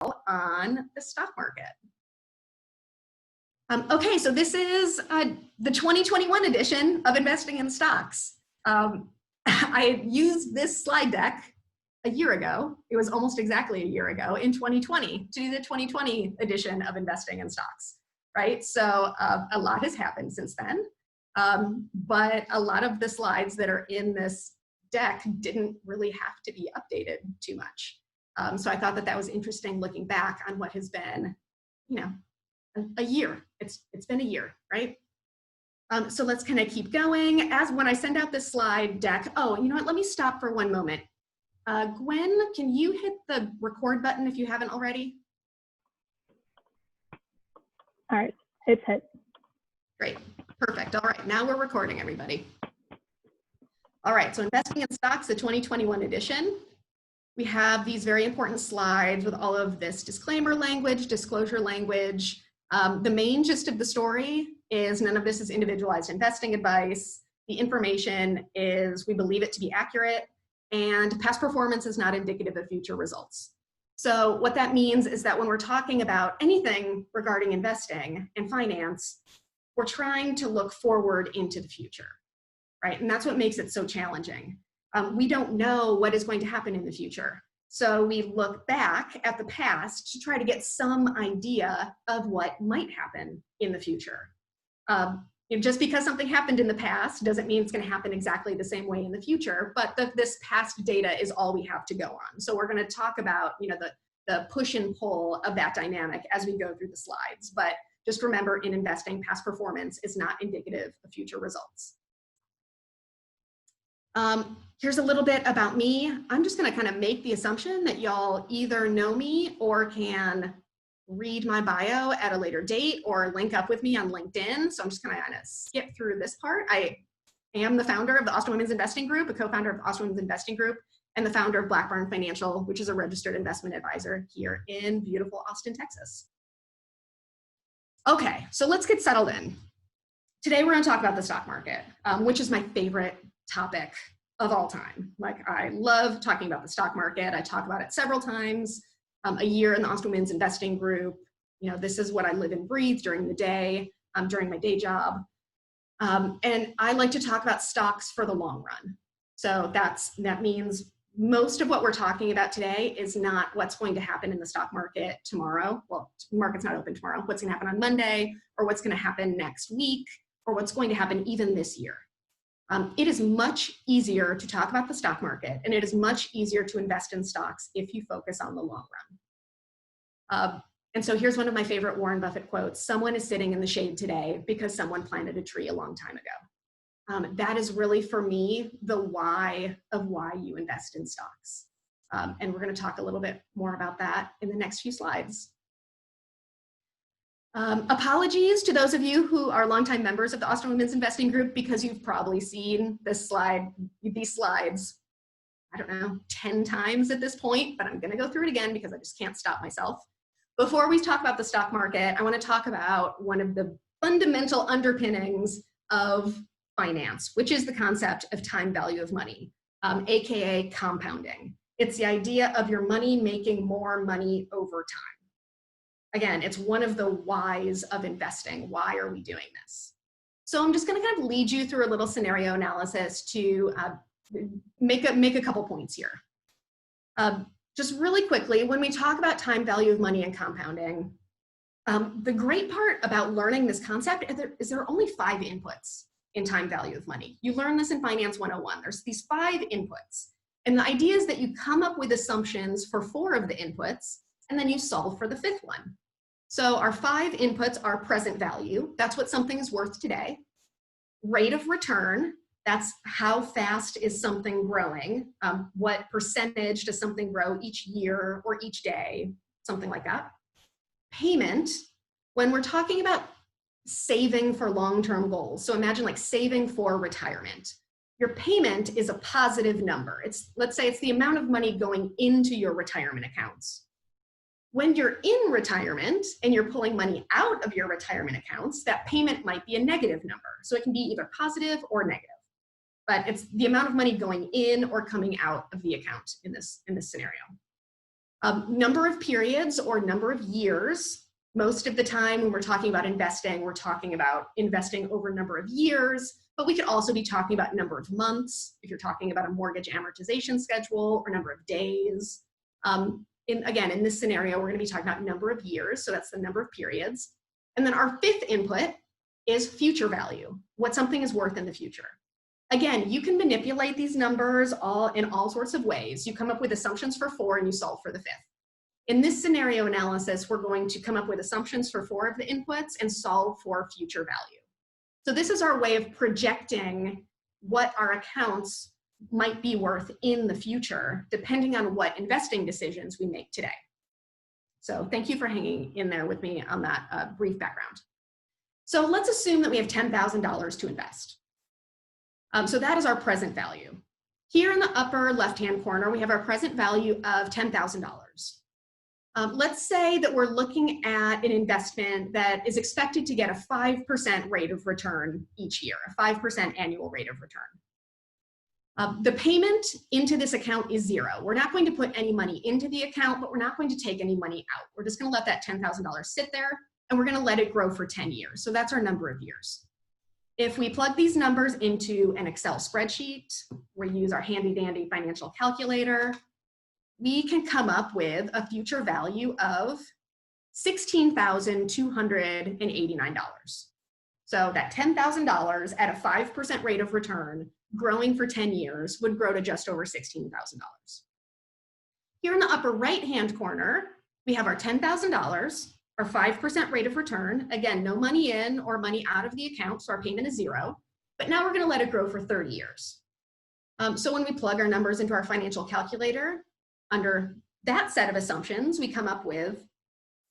on the stock market. Okay, so this is the 2021 edition of Investing in Stocks. I used this slide deck a year ago. It was almost exactly a year ago in 2020 to do the 2020 edition of Investing in Stocks, right? So a lot has happened since then, but a lot of the slides that are in this deck didn't really have to be updated too much. So I thought that that was interesting looking back on what has been, you know, a year. It's been a year, right? So let's kind of keep going. As when I send out this slide deck, oh, you know what, let me stop for one moment. Gwen, can you hit the record button if you haven't already? All right, it's hit. Great, perfect. All right, now we're recording, everybody. All right, so Investing in Stocks, the 2021 edition. We have these very important slides with all of this disclaimer language, disclosure language. The main gist of the story is none of this is individualized investing advice. The information is, we believe it to be accurate, and past performance is not indicative of future results. So what that means is that when we're talking about anything regarding investing and finance, we're trying to look forward into the future, right? And that's what makes it so challenging. We don't know what is going to happen in the future. So we look back at the past to try to get some idea of what might happen in the future. Just because something happened in the past doesn't mean it's going to happen exactly the same way in the future, but this past data is all we have to go on. So we're going to talk about, you know, the push and pull of that dynamic as we go through the slides. But just remember, in investing, past performance is not indicative of future results. Here's a little bit about me. I'm just going to kind of make the assumption that y'all either know me or can read my bio at a later date or link up with me on LinkedIn. So I'm just going to kind of skip through this part. I am the founder of the Austin Women's Investing Group, a co-founder of Austin Women's Investing Group, and the founder of Black Barn Financial, which is a registered investment advisor here in beautiful Austin, Texas. Okay, so let's get settled in. Today we're going to talk about the stock market, which is my favorite topic of all time. Like, I love talking about the stock market. I talk about it several times a year in the Austin Women's Investing Group. You know, this is what I live and breathe during the day, during my day job. And I like to talk about stocks for the long run. So that means most of what we're talking about today is not what's going to happen in the stock market tomorrow. Well, the market's not open tomorrow. What's going to happen on Monday, or what's going to happen next week, or what's going to happen even this year. It is much easier to talk about the stock market, and it is much easier to invest in stocks if you focus on the long run. And so here's one of my favorite Warren Buffett quotes: "Someone is sitting in the shade today because someone planted a tree a long time ago." That is really, for me, the why of why you invest in stocks. And we're going to talk a little bit more about that in the next few slides. Apologies to those of you who are longtime members of the Austin Women's Investing Group, because you've probably seen these slides, I don't know, 10 times at this point, but I'm going to go through it again because I just can't stop myself. Before we talk about the stock market, I want to talk about one of the fundamental underpinnings of finance, which is the concept of time value of money, aka compounding. It's the idea of your money making more money over time. Again, it's one of the whys of investing. Why are we doing this? So I'm just going to kind of lead you through a little scenario analysis to make a couple points here. Just really quickly, when we talk about time value of money and compounding, the great part about learning this concept is there are only 5 inputs in time value of money. You learn this in Finance 101. There's these 5 inputs. And the idea is that you come up with assumptions for 4 of the inputs, and then you solve for the 5th one. So our 5 inputs are present value. That's what something is worth today. Rate of return. That's how fast is something growing. What percentage does something grow each year or each day? Something like that. Payment. When we're talking about saving for long-term goals. So imagine like saving for retirement. Your payment is a positive number. Let's say it's the amount of money going into your retirement accounts. When you're in retirement and you're pulling money out of your retirement accounts, that payment might be a negative number. So it can be either positive or negative, but it's the amount of money going in or coming out of the account in this scenario. Number of periods or number of years. Most of the time when we're talking about investing, we're talking about investing over a number of years, but we could also be talking about number of months if you're talking about a mortgage amortization schedule, or number of days. Again, in this scenario, we're going to be talking about number of years, so that's the number of periods. And then our fifth input is future value, what something is worth in the future. Again, you can manipulate these numbers in all sorts of ways. You come up with assumptions for 4 and you solve for the 5th. In this scenario analysis, we're going to come up with assumptions for 4 of the inputs and solve for future value. So this is our way of projecting what our accounts might be worth in the future, depending on what investing decisions we make today. So thank you for hanging in there with me on that brief background. So let's assume that we have $10,000 to invest. So that is our present value. Here in the upper left-hand corner, we have our present value of $10,000. Let's say that we're looking at an investment that is expected to get a 5% rate of return each year, a 5% annual rate of return. The payment into this account is 0. We're not going to put any money into the account, but we're not going to take any money out. We're just going to let that $10,000 sit there, and we're going to let it grow for 10 years. So that's our number of years. If we plug these numbers into an Excel spreadsheet, we use our handy dandy financial calculator, we can come up with a future value of $16,289. So that $10,000 at a 5% rate of return, growing for 10 years, would grow to just over $16,000. Here in the upper right-hand corner, we have our $10,000, our 5% rate of return. Again, no money in or money out of the account, so our payment is 0. But now we're going to let it grow for 30 years. So when we plug our numbers into our financial calculator, under that set of assumptions, we come up with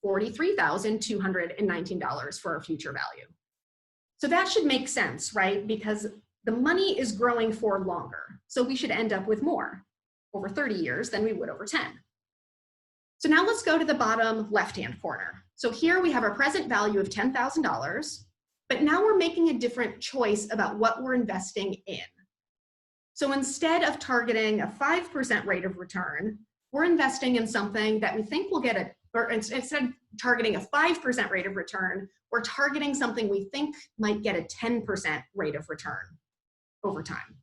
$43,219 for our future value. So that should make sense, right? Because the money is growing for longer. So we should end up with more over 30 years than we would over 10. So now let's go to the bottom left-hand corner. So here we have our present value of $10,000, but now we're making a different choice about what we're investing in. So instead of targeting a 5% rate of return, we're investing in something that we think will get or instead of targeting a 5% rate of return, we're targeting something we think might get a 10% rate of return over time.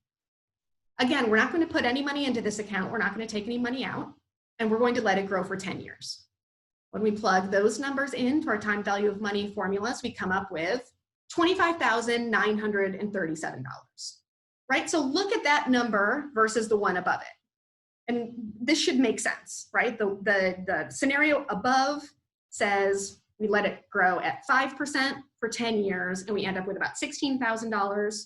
Again, we're not going to put any money into this account. We're not going to take any money out, and we're going to let it grow for 10 years. When we plug those numbers into our time value of money formulas, we come up with $25,937, right? So look at that number versus the one above it. And this should make sense, right? The scenario above says we let it grow at 5% for 10 years, and we end up with about $16,000.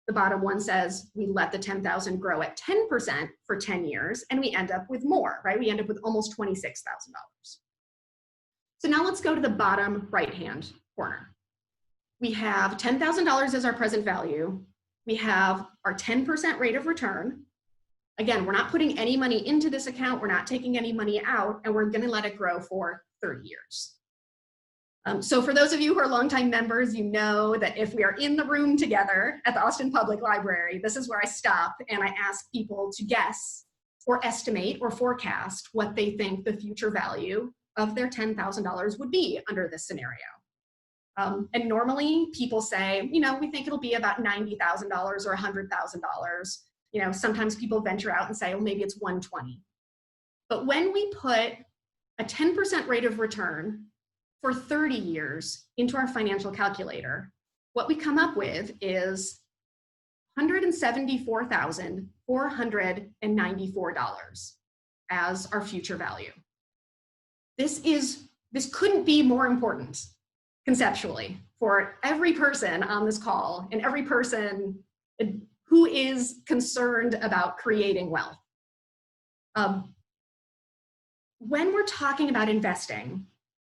The bottom one says we let the 10,000 grow at 10% for 10 years, and we end up with more, right? We end up with almost $26,000. So now let's go to the bottom right-hand corner. We have $10,000 as our present value. We have our 10% rate of return. Again, we're not putting any money into this account. We're not taking any money out, and we're going to let it grow for 30 years. So for those of you who are longtime members, you know that if we are in the room together at the Austin Public Library, this is where I stop and I ask people to guess or estimate or forecast what they think the future value of their $10,000 would be under this scenario. And normally people say, you know, we think it'll be about $90,000 or $100,000. You know, sometimes people venture out and say, well, maybe it's 120. But when we put a 10% rate of return for 30 years into our financial calculator, what we come up with is $174,494 as our future value. This couldn't be more important conceptually for every person on this call and every person who is concerned about creating wealth. When we're talking about investing,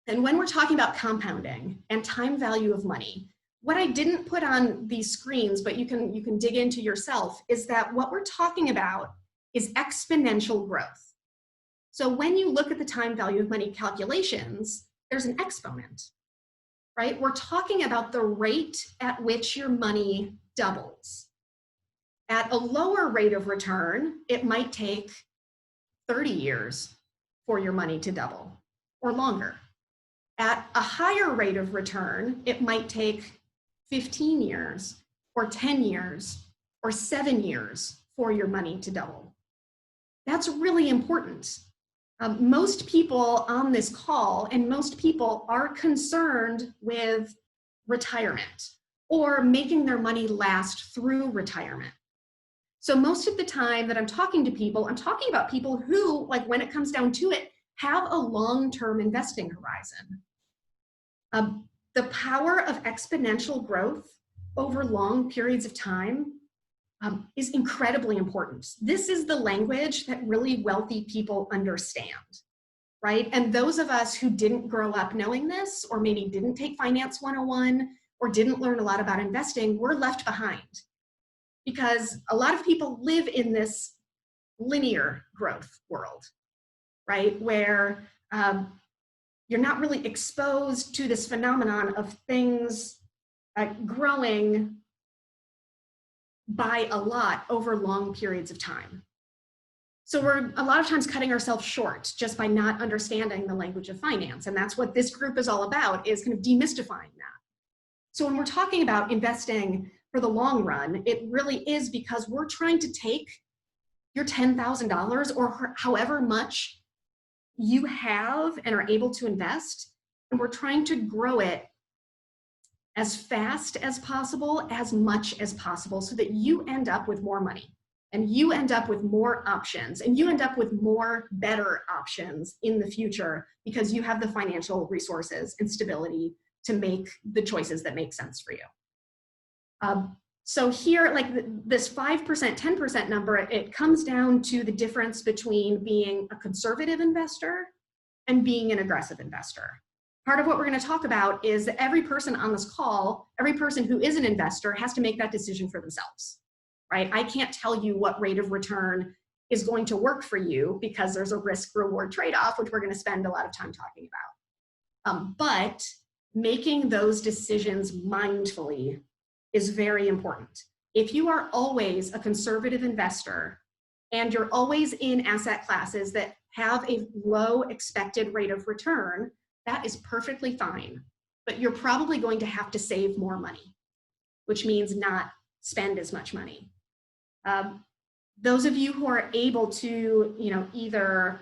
and when we're talking about compounding and time value of money, what I didn't put on these screens, but you can dig into yourself, is that what we're talking about is exponential growth. So when you look at the time value of money calculations, there's an exponent, right? We're talking about the rate at which your money doubles. At a lower rate of return, it might take 30 years, for your money to double or longer. At a higher rate of return, it might take 15 years or 10 years or 7 years for your money to double. That's really important. Most people on this call and most people are concerned with retirement or making their money last through retirement. So most of the time that I'm talking to people, I'm talking about people who, like when it comes down to it, have a long-term investing horizon. The power of exponential growth over long periods of time is incredibly important. This is the language that really wealthy people understand, right? And those of us who didn't grow up knowing this, or maybe didn't take Finance 101, or didn't learn a lot about investing, we're left behind. Because a lot of people live in this linear growth world, right? Where you're not really exposed to this phenomenon of things growing by a lot over long periods of time. So we're a lot of times cutting ourselves short just by not understanding the language of finance. And that's what this group is all about, is kind of demystifying that. So when we're talking about investing for the long run, it really is because we're trying to take your $10,000 or however much you have and are able to invest, and we're trying to grow it as fast as possible, as much as possible, so that you end up with more money and you end up with more options and you end up with more better options in the future because you have the financial resources and stability to make the choices that make sense for you. So here, like this 5%, 10% number, it comes down to the difference between being a conservative investor and being an aggressive investor. Part of what we're going to talk about is that every person on this call, every person who is an investor has to make that decision for themselves, right? I can't tell you what rate of return is going to work for you because there's a risk-reward trade-off, which we're going to spend a lot of time talking about. But making those decisions mindfully is very important. If you are always a conservative investor and you're always in asset classes that have a low expected rate of return, that is perfectly fine. But you're probably going to have to save more money, which means not spend as much money. Those of you who are able to, either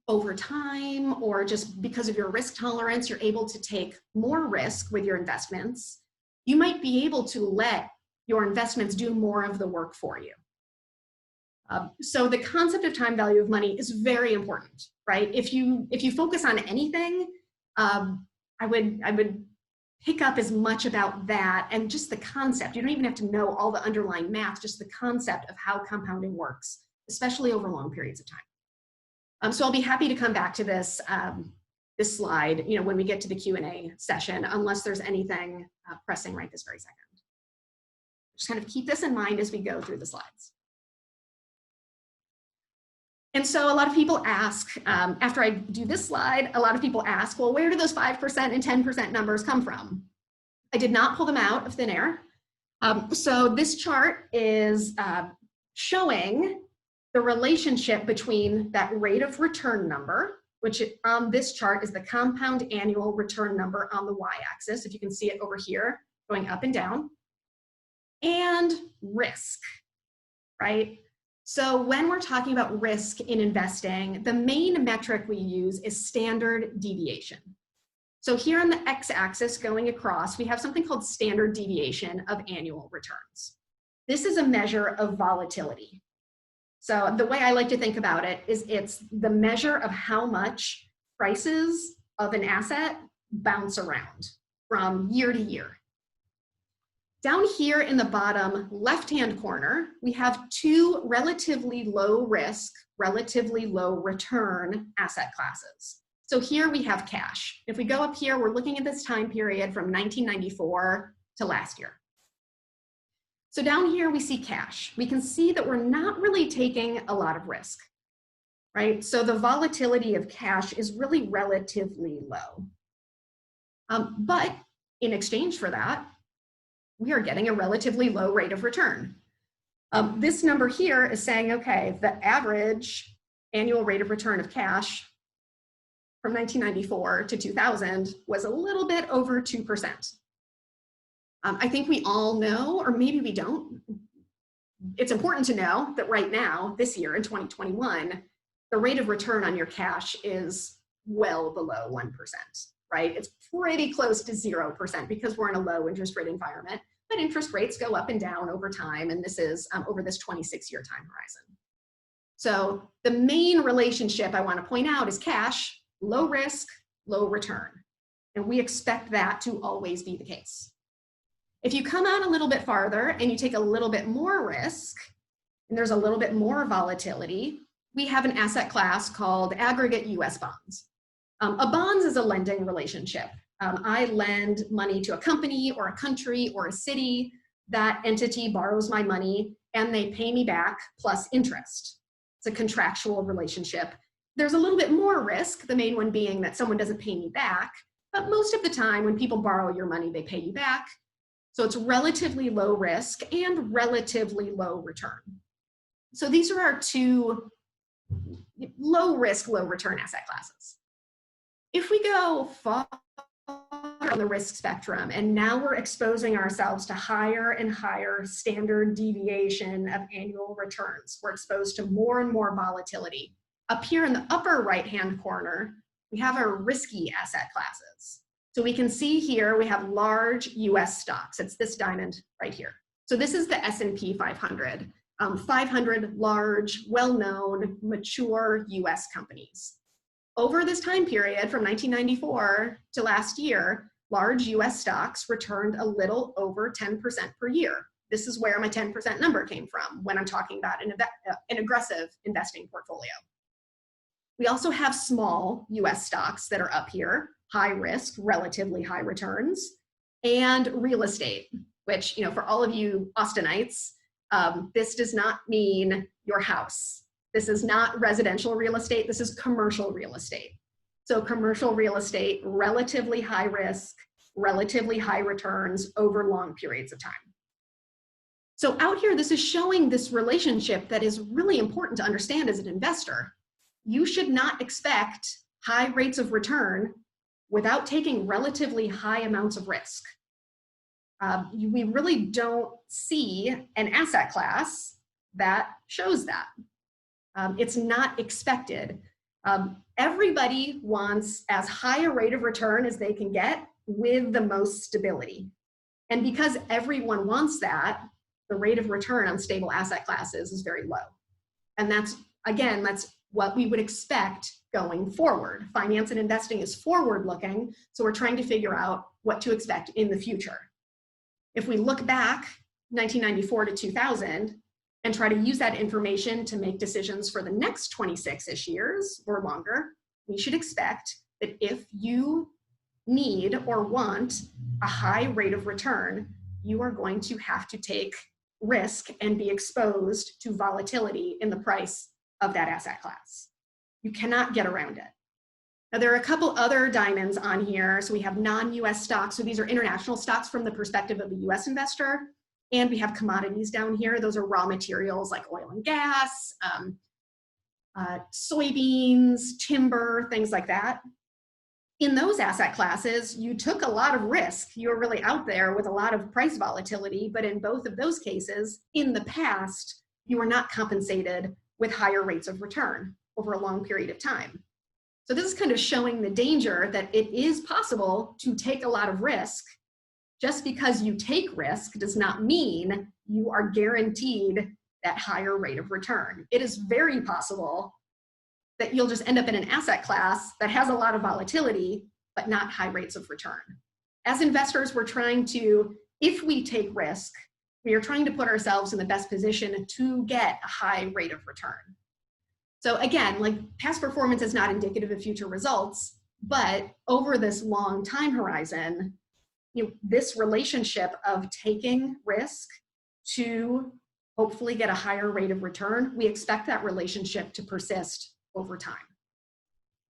over time or just because of your risk tolerance, you're able to take more risk with your investments, you might be able to let your investments do more of the work for you. So the concept of time value of money is very important, right? If you focus on anything, I would pick up as much about that and just the concept. You don't even have to know all the underlying math, just the concept of how compounding works, especially over long periods of time. So I'll be happy to come back to this this slide, when we get to the Q&A session, unless there's anything pressing right this very second. Just kind of keep this in mind as we go through the slides. And so a lot of people ask, after I do this slide, a lot of people ask, well, where do those 5% and 10% numbers come from? I did not pull them out of thin air. So this chart is showing the relationship between that rate of return number, which on this chart is the compound annual return number on the y-axis, if you can see it over here, going up and down, and risk, right? So when we're talking about risk in investing, the main metric we use is standard deviation. So here on the x-axis going across, we have something called standard deviation of annual returns. This is a measure of volatility. So the way I like to think about it is it's the measure of how much prices of an asset bounce around from year to year. Down here in the bottom left-hand corner, we have two relatively low risk, relatively low return asset classes. So here we have cash. If we go up here, we're looking at this time period from 1994 to last year. So down here we see cash. We can see that we're not really taking a lot of risk, right? So the volatility of cash is really relatively low. But in exchange for that, we are getting a relatively low rate of return. This number here is saying, okay, the average annual rate of return of cash from 1994 to 2000 was a little bit over 2%. I think we all know, or maybe we don't, it's important to know that right now, this year in 2021, the rate of return on your cash is well below 1%, right? It's pretty close to 0% because we're in a low interest rate environment, but interest rates go up and down over time, and this is over this 26-year time horizon. So the main relationship I want to point out is cash, low risk, low return. And we expect that to always be the case. If you come out a little bit farther and you take a little bit more risk, and there's a little bit more volatility, we have an asset class called aggregate US bonds. A bonds is a lending relationship. I lend money to a company or a country or a city. That entity borrows my money and they pay me back plus interest. It's a contractual relationship. There's a little bit more risk, the main one being that someone doesn't pay me back, but most of the time when people borrow your money, they pay you back. So it's relatively low risk and relatively low return. So these are our two low risk, low return asset classes. If we go far on the risk spectrum, and now we're exposing ourselves to higher and higher standard deviation of annual returns, we're exposed to more and more volatility. Up here in the upper right-hand corner, we have our risky asset classes. So we can see here, we have large US stocks. It's this diamond right here. So this is the S&P 500. 500 large, well-known, mature US companies. Over this time period from 1994 to last year, large US stocks returned a little over 10% per year. This is where my 10% number came from when I'm talking about an aggressive investing portfolio. We also have small US stocks that are up here, high risk, relatively high returns, and real estate, which, for all of you Austinites, this does not mean your house. This is not residential real estate. This is commercial real estate. So commercial real estate, relatively high risk, relatively high returns over long periods of time. So out here, this is showing this relationship that is really important to understand as an investor. You should not expect high rates of return without taking relatively high amounts of risk. We really don't see an asset class that shows that. It's not expected. Everybody wants as high a rate of return as they can get with the most stability. And because everyone wants that, the rate of return on stable asset classes is very low. And that's what we would expect going forward. Finance and investing is forward-looking, so we're trying to figure out what to expect in the future. If we look back 1994 to 2000 and try to use that information to make decisions for the next 26-ish years or longer, we should expect that if you need or want a high rate of return, you are going to have to take risk and be exposed to volatility in the price of that asset class. You cannot get around it. Now, there are a couple other diamonds on here. So we have non-US stocks. So these are international stocks from the perspective of the US investor. And we have commodities down here. Those are raw materials like oil and gas, soybeans, timber, things like that. In those asset classes, you took a lot of risk. You were really out there with a lot of price volatility. But in both of those cases, in the past, you were not compensated with higher rates of return over a long period of time. So this is kind of showing the danger that it is possible to take a lot of risk. Just because you take risk does not mean you are guaranteed that higher rate of return. It is very possible that you'll just end up in an asset class that has a lot of volatility, but not high rates of return. As investors, we're trying to, if we take risk, we are trying to put ourselves in the best position to get a high rate of return. So again, like past performance is not indicative of future results, but over this long time horizon, this relationship of taking risk to hopefully get a higher rate of return, we expect that relationship to persist over time.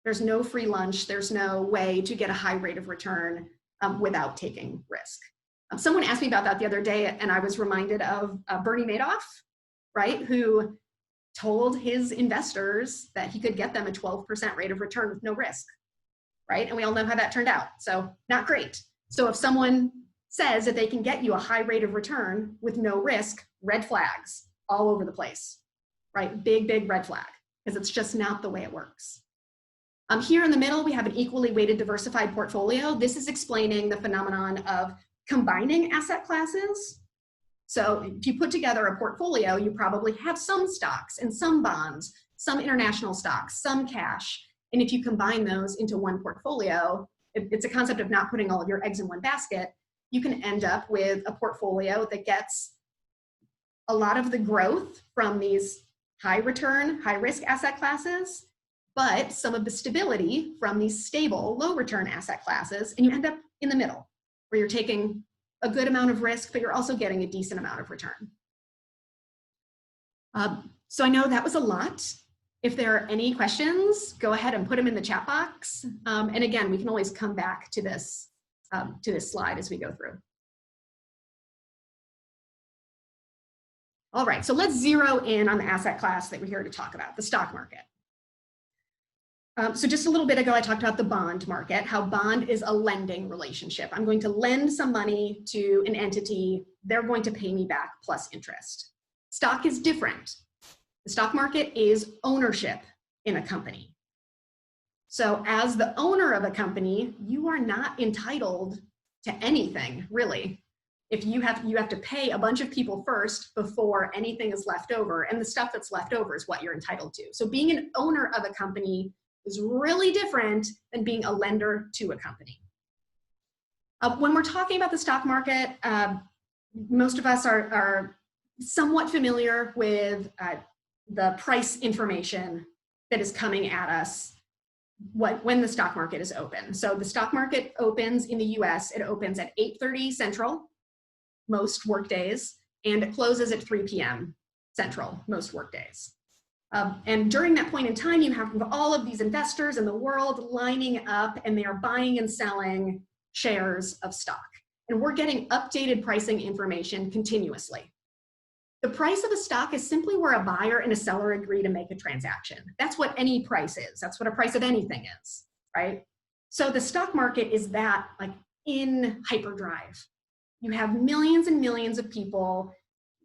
There's no free lunch. There's no way to get a high rate of return without taking risk. Someone asked me about that the other day, and I was reminded of Bernie Madoff, right? Who told his investors that he could get them a 12% rate of return with no risk. right? And we all know how that turned out. So not great. So if someone says that they can get you a high rate of return with no risk, red flags all over the place, right? Big, big red flag, because it's just not the way it works. Here in the middle, we have an equally weighted diversified portfolio. This is explaining the phenomenon of combining asset classes. So if you put together a portfolio, you probably have some stocks and some bonds, some international stocks, some cash. And if you combine those into one portfolio, it's a concept of not putting all of your eggs in one basket. You can end up with a portfolio that gets a lot of the growth from these high return, high risk asset classes, but some of the stability from these stable, low return asset classes. And you end up in the middle, where you're taking a good amount of risk, but you're also getting a decent amount of return. So I know that was a lot. If there are any questions, go ahead and put them in the chat box. And again, we can always come back to this slide as we go through. All right, so let's zero in on the asset class that we're here to talk about, the stock market. So just a little bit ago, I talked about the bond market, how bond is a lending relationship. I'm going to lend some money to an entity. They're going to pay me back plus interest. Stock is different. The stock market is ownership in a company. So as the owner of a company, you are not entitled to anything, really. If you have to pay a bunch of people first before anything is left over, and the stuff that's left over is what you're entitled to. So being an owner of a company is really different than being a lender to a company. When we're talking about the stock market, most of us are somewhat familiar with the price information that is coming at us when the stock market is open. So the stock market opens in the US, it opens at 8:30 Central, most work days, and it closes at 3 p.m. Central, most work days. And during that point in time, you have all of these investors in the world lining up, and they are buying and selling shares of stock. And we're getting updated pricing information continuously. The price of a stock is simply where a buyer and a seller agree to make a transaction. That's what any price is. That's what a price of anything is, right? So the stock market is that, like, in hyperdrive. You have millions and millions of people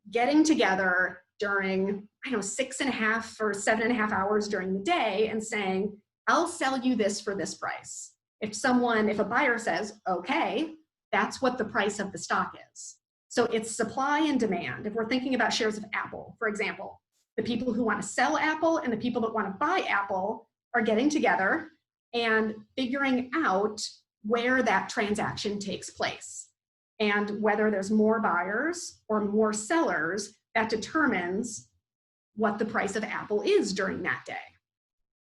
getting together during, 6.5 or 7.5 hours during the day and saying, I'll sell you this for this price. If a buyer says, okay, that's what the price of the stock is. So it's supply and demand. If we're thinking about shares of Apple, for example, the people who want to sell Apple and the people that want to buy Apple are getting together and figuring out where that transaction takes place. And whether there's more buyers or more sellers, that determines what the price of Apple is during that day.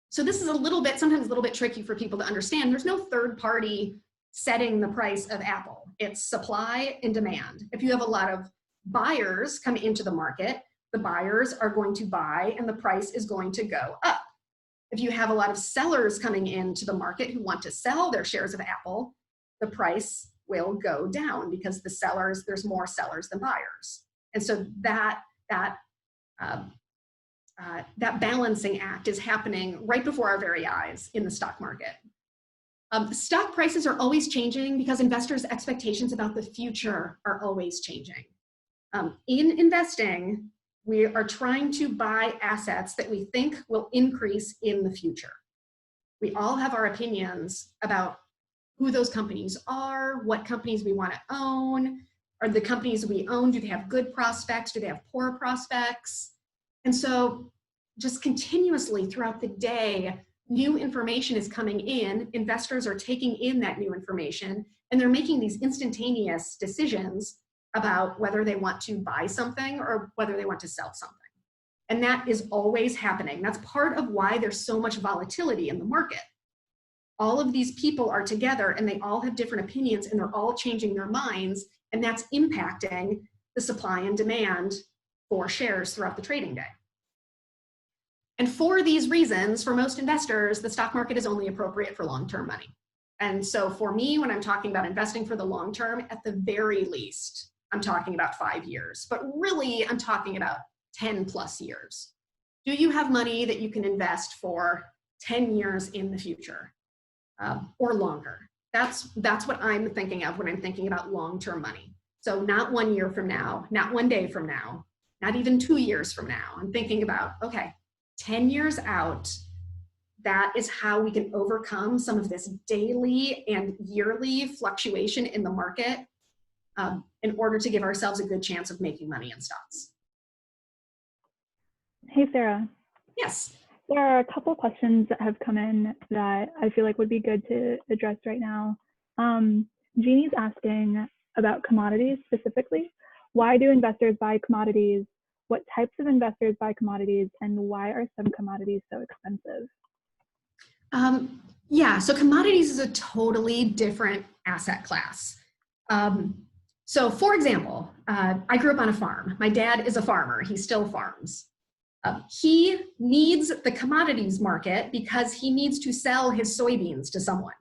So this is sometimes a little bit tricky for people to understand. There's no third party setting the price of Apple. It's supply and demand. If you have a lot of buyers come into the market, the buyers are going to buy and the price is going to go up. If you have a lot of sellers coming into the market who want to sell their shares of Apple, the price will go down because there's more sellers than buyers. And so that balancing act is happening right before our very eyes in the stock market. Stock prices are always changing because investors' expectations about the future are always changing. In investing, we are trying to buy assets that we think will increase in the future. We all have our opinions about who those companies are, what companies we want to own. Are the companies we own, do they have good prospects? Do they have poor prospects? And so just continuously throughout the day, new information is coming in, investors are taking in that new information, and they're making these instantaneous decisions about whether they want to buy something or whether they want to sell something. And that is always happening. That's part of why there's so much volatility in the market. All of these people are together and they all have different opinions and they're all changing their minds, and that's impacting the supply and demand for shares throughout the trading day. And for these reasons, for most investors, the stock market is only appropriate for long-term money. And so for me, when I'm talking about investing for the long term, at the very least, I'm talking about 5 years, but really I'm talking about 10 plus years. Do you have money that you can invest for 10 years in the future? or longer. That's what I'm thinking of when I'm thinking about long-term money. So not 1 year from now, not 1 day from now, not even 2 years from now. I'm thinking about, okay, 10 years out, that is how we can overcome some of this daily and yearly fluctuation in the market in order to give ourselves a good chance of making money in stocks. Hey, Sarah. Yes. There are a couple questions that have come in that I feel like would be good to address right now. Jeannie's asking about commodities specifically. Why do investors buy commodities? What types of investors buy commodities? And why are some commodities so expensive? Yeah, so commodities is a totally different asset class. So for example, I grew up on a farm. My dad is a farmer. He still farms. He needs the commodities market because he needs to sell his soybeans to someone,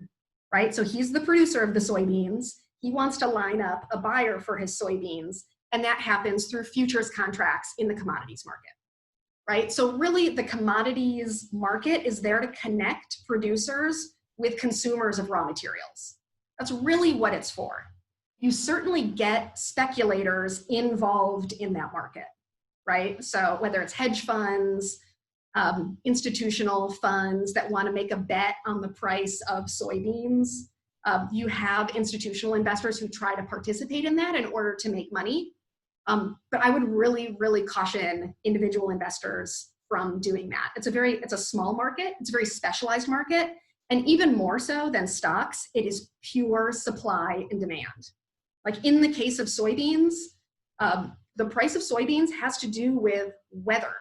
right? So he's the producer of the soybeans. He wants to line up a buyer for his soybeans, and that happens through futures contracts in the commodities market, right? So really the commodities market is there to connect producers with consumers of raw materials. That's really what it's for. You certainly get speculators involved in that market, right? So whether it's hedge funds, institutional funds that want to make a bet on the price of soybeans, you have institutional investors who try to participate in that in order to make money. But I would really, really caution individual investors from doing that. It's a small market, it's a very specialized market, and even more so than stocks, it is pure supply and demand. Like in the case of soybeans, the price of soybeans has to do with weather,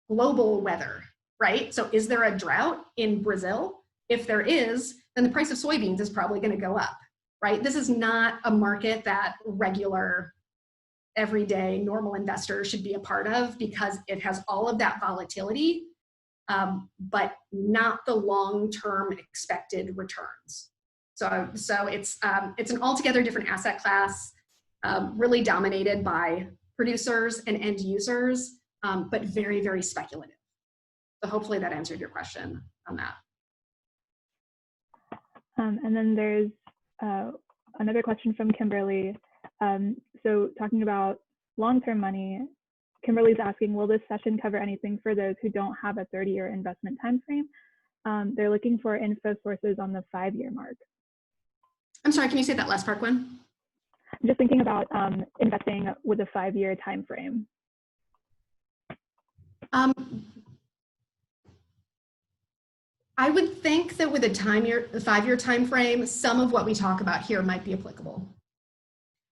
global weather, right? So is there a drought in Brazil? If there is, then the price of soybeans is probably going to go up, right? This is not a market that regular, everyday, normal investors should be a part of because it has all of that volatility, but not the long-term expected returns. So it's an altogether different asset class, really dominated by producers and end users, but very, very speculative. So hopefully that answered your question on that. And then there's another question from Kimberly. So talking about long-term money, Kimberly's asking, will this session cover anything for those who don't have a 30-year investment time frame? They're looking for info sources on the 5-year mark. I'm sorry, can you say that last part, Gwen? I'm just thinking about investing with a 5-year time frame. I would think that with a 5-year time frame, some of what we talk about here might be applicable.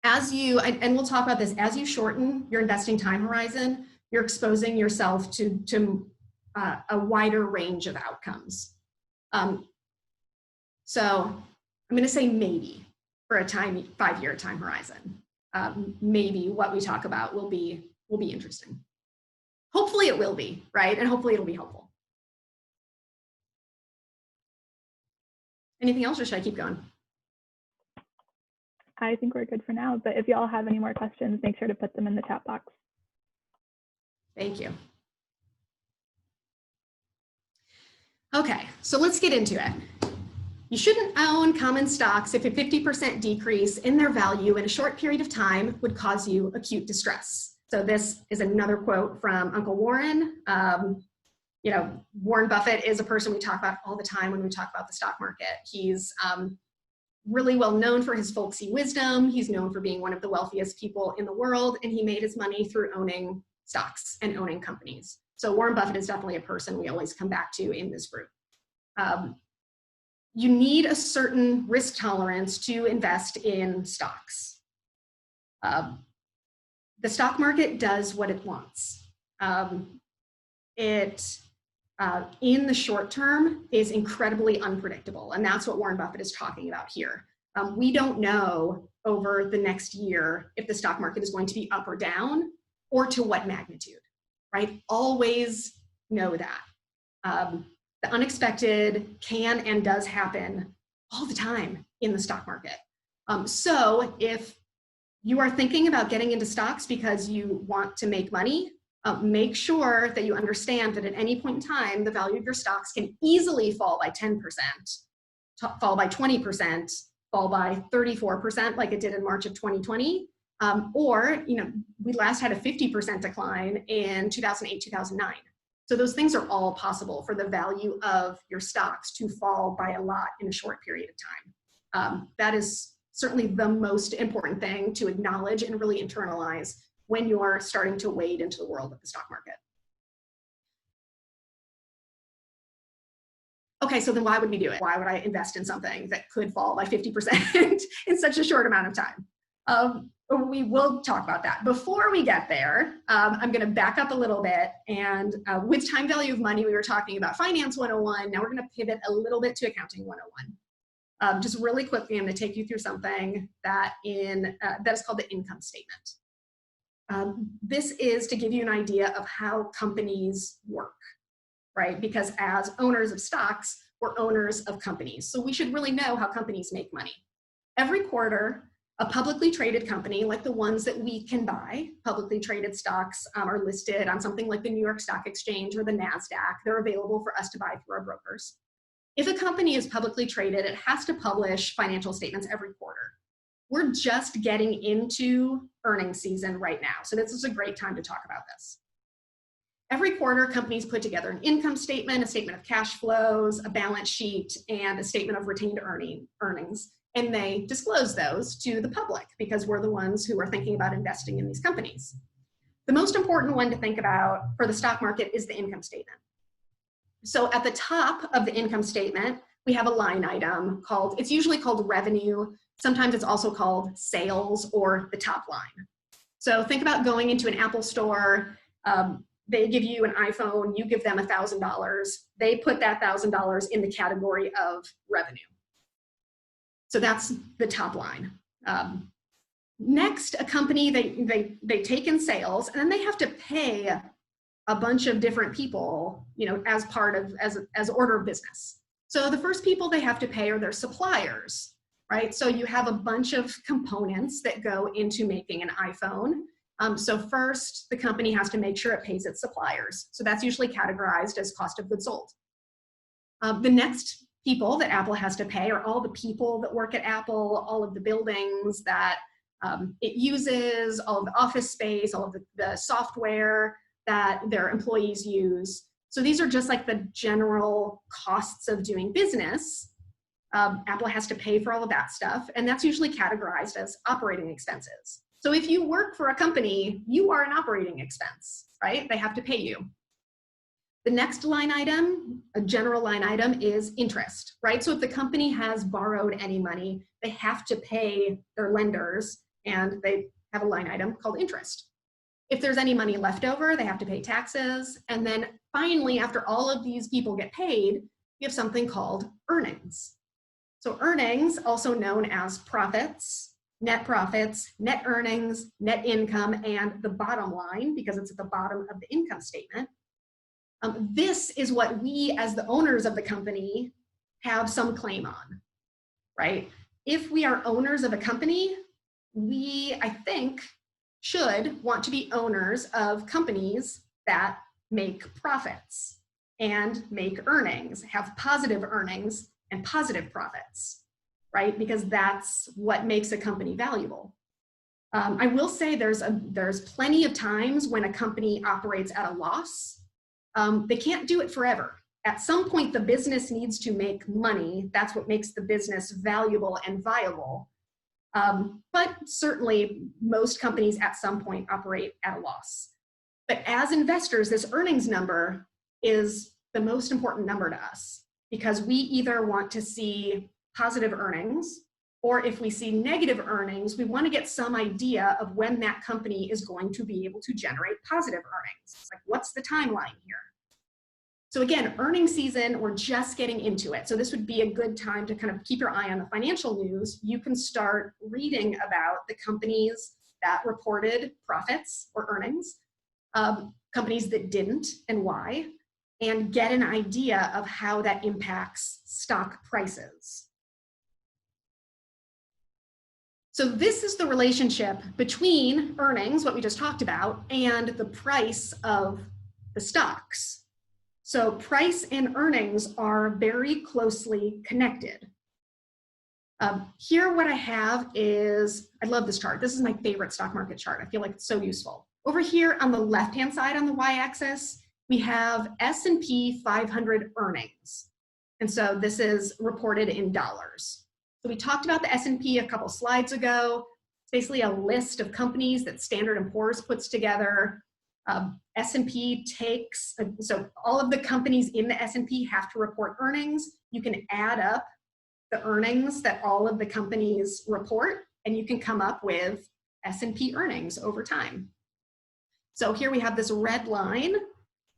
As you, and we'll talk about this, as you shorten your investing time horizon, you're exposing yourself to a wider range of outcomes. So I'm going to say maybe for a 5-year time horizon, maybe what we talk about will be interesting. Hopefully it will be, right? And hopefully it'll be helpful. Anything else, or should I keep going? I think we're good for now, but if you all have any more questions, make sure to put them in the chat box. Thank you. Okay, so let's get into it. You shouldn't own common stocks if a 50% decrease in their value in a short period of time would cause you acute distress. So this is another quote from Uncle Warren. You know, Warren Buffett is a person we talk about all the time when we talk about the stock market. He's really well known for his folksy wisdom. He's known for being one of the wealthiest people in the world, and he made his money through owning stocks and owning companies. So Warren Buffett is definitely a person we always come back to in this group. You need a certain risk tolerance to invest in stocks. The stock market does what it wants. In the short term, is incredibly unpredictable. And that's what Warren Buffett is talking about here. We don't know over the next year if the stock market is going to be up or down, or to what magnitude, right? Always know that. The unexpected can and does happen all the time in the stock market. So if you are thinking about getting into stocks because you want to make money, make sure that you understand that at any point in time, the value of your stocks can easily fall by 10%, fall by 20%, fall by 34% like it did in March of 2020, or we last had a 50% decline in 2008, 2009. So those things are all possible for the value of your stocks to fall by a lot in a short period of time. That is certainly the most important thing to acknowledge and really internalize when you're starting to wade into the world of the stock market. Okay, so then why would we do it? Why would I invest in something that could fall by 50% in such a short amount of time? We will talk about that. Before we get there, I'm going to back up a little bit. And with time value of money, we were talking about Finance 101. Now we're going to pivot a little bit to Accounting 101. Just really quickly, I'm going to take you through something that is called the income statement. This is to give you an idea of how companies work, right? Because as owners of stocks, we're owners of companies. So we should really know how companies make money. Every quarter, a publicly traded company, like the ones that we can buy, publicly traded stocks are listed on something like the New York Stock Exchange or the NASDAQ. They're available for us to buy through our brokers. If a company is publicly traded, it has to publish financial statements every quarter. We're just getting into earnings season right now, so this is a great time to talk about this. Every quarter, companies put together an income statement, a statement of cash flows, a balance sheet, and a statement of retained earnings. And they disclose those to the public because we're the ones who are thinking about investing in these companies. The most important one to think about for the stock market is the income statement. So at the top of the income statement, we have a line item it's usually called revenue. Sometimes it's also called sales or the top line. So think about going into an Apple store. They give you an iPhone, you give them $1,000. They put that $1,000 in the category of revenue. So that's the top line. Next, a company, they take in sales, and then they have to pay a bunch of different people, as part of, as order of business. So the first people they have to pay are their suppliers, right? So you have a bunch of components that go into making an iPhone. So first, the company has to make sure it pays its suppliers. So that's usually categorized as cost of goods sold. The next people that Apple has to pay are all the people that work at Apple, all of the buildings that it uses, all of the office space, all of the software that their employees use. So these are just like the general costs of doing business. Apple has to pay for all of that stuff, and that's usually categorized as operating expenses. So if you work for a company, you are an operating expense, right? They have to pay you. The next line item, a general line item, is interest, right? So if the company has borrowed any money, they have to pay their lenders, and they have a line item called interest. If there's any money left over, they have to pay taxes. And then finally, after all of these people get paid, you have something called earnings. So earnings, also known as profits, net earnings, net income, and the bottom line, because it's at the bottom of the income statement. This is what we, as the owners of the company, have some claim on, right? If we are owners of a company, we, I think, should want to be owners of companies that make profits and make earnings, have positive earnings and positive profits, right? Because that's what makes a company valuable. I will say there's plenty of times when a company operates at a loss. They can't do it forever. At some point, the business needs to make money. That's what makes the business valuable and viable. But certainly, most companies at some point operate at a loss. But as investors, this earnings number is the most important number to us, because we either want to see positive earnings, or if we see negative earnings, we want to get some idea of when that company is going to be able to generate positive earnings. Like, what's the timeline here? So again, earnings season, we're just getting into it. So this would be a good time to kind of keep your eye on the financial news. You can start reading about the companies that reported profits or earnings, companies that didn't and why, and get an idea of how that impacts stock prices. So this is the relationship between earnings, what we just talked about, and the price of the stocks. So price and earnings are very closely connected. Here what I have is, I love this chart. This is my favorite stock market chart. I feel like it's so useful. Over here on the left-hand side on the y-axis, we have S&P 500 earnings. And so this is reported in dollars. So we talked about the S&P a couple slides ago. It's basically a list of companies that Standard & Poor's puts together. S&P takes, so all of the companies in the S&P have to report earnings. You can add up the earnings that all of the companies report, and you can come up with S&P earnings over time. So here we have this red line,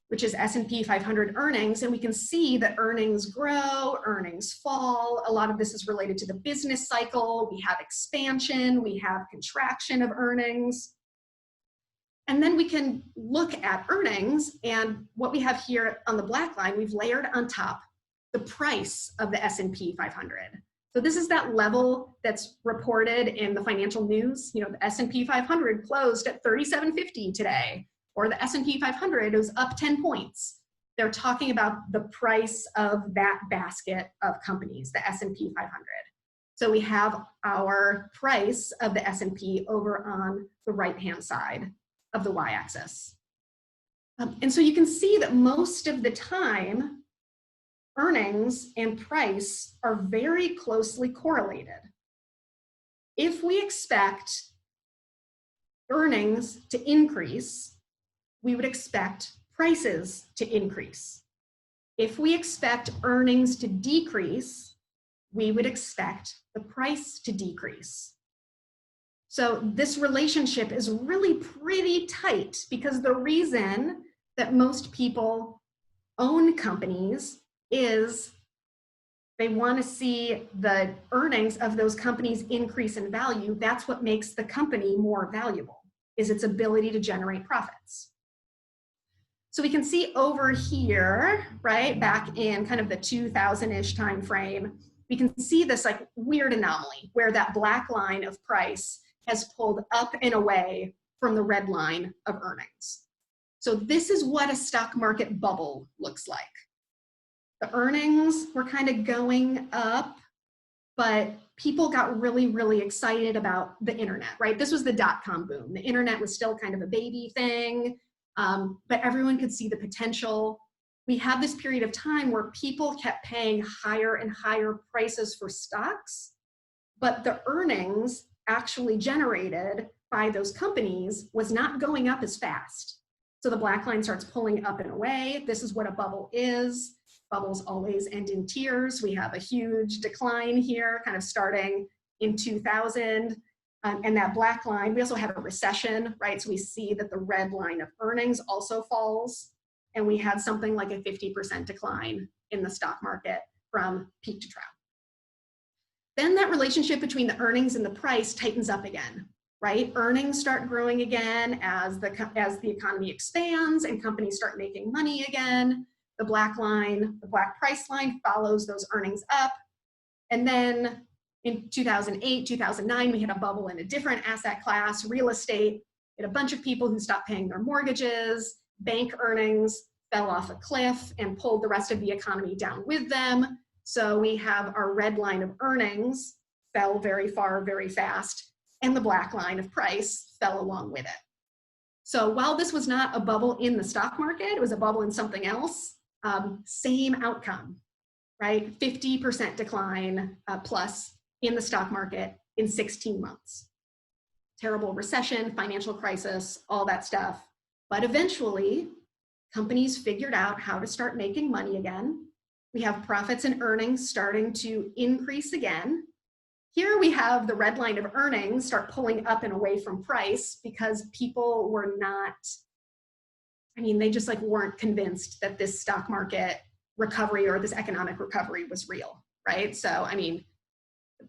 which is S&P 500 earnings, and we can see that earnings grow, earnings fall. A lot of this is related to the business cycle. We have expansion, we have contraction of earnings. And then we can look at earnings, and what we have here on the black line, we've layered on top the price of the S&P 500. So this is that level that's reported in the financial news. You know, the S&P 500 closed at 3750 today, or the S&P 500 was up 10 points. They're talking about the price of that basket of companies, the S&P 500. So we have our price of the S&P over on the right-hand side of the y-axis. And so you can see that most of the time, earnings and price are very closely correlated. If we expect earnings to increase, we would expect prices to increase. If we expect earnings to decrease, we would expect the price to decrease. So this relationship is really pretty tight, because the reason that most people own companies is they want to see the earnings of those companies increase in value. That's what makes the company more valuable, is its ability to generate profits. So we can see over here, right, back in kind of the 2000-ish time frame, we can see this like weird anomaly where that black line of price has pulled up and away from the red line of earnings. So this is what a stock market bubble looks like. The earnings were kind of going up, but people got really, really excited about the internet, right? This was the dot-com boom. The internet was still kind of a baby thing, but everyone could see the potential. We had this period of time where people kept paying higher and higher prices for stocks, but the earnings actually generated by those companies was not going up as fast. So the black line starts pulling up and away. This is what a bubble is. Bubbles always end in tears. We have a huge decline here, kind of starting in 2000. And that black line, we also have a recession, right? So we see that the red line of earnings also falls. And we had something like a 50% decline in the stock market from peak to trough. Then that relationship between the earnings and the price tightens up again, right? Earnings start growing again as the economy expands and companies start making money again. The black line, the black price line follows those earnings up. And then in 2008, 2009, we had a bubble in a different asset class, real estate. We had a bunch of people who stopped paying their mortgages. Bank earnings fell off a cliff and pulled the rest of the economy down with them. So we have our red line of earnings fell very far, very fast, and the black line of price fell along with it. So while this was not a bubble in the stock market, it was a bubble in something else. Same outcome, right? 50% decline plus in the stock market in 16 months. Terrible recession, financial crisis, all that stuff. But eventually, companies figured out how to start making money again. We have profits and earnings starting to increase again. Here we have the red line of earnings start pulling up and away from price because people were not, they just like weren't convinced that this stock market recovery or this economic recovery was real, right? So, the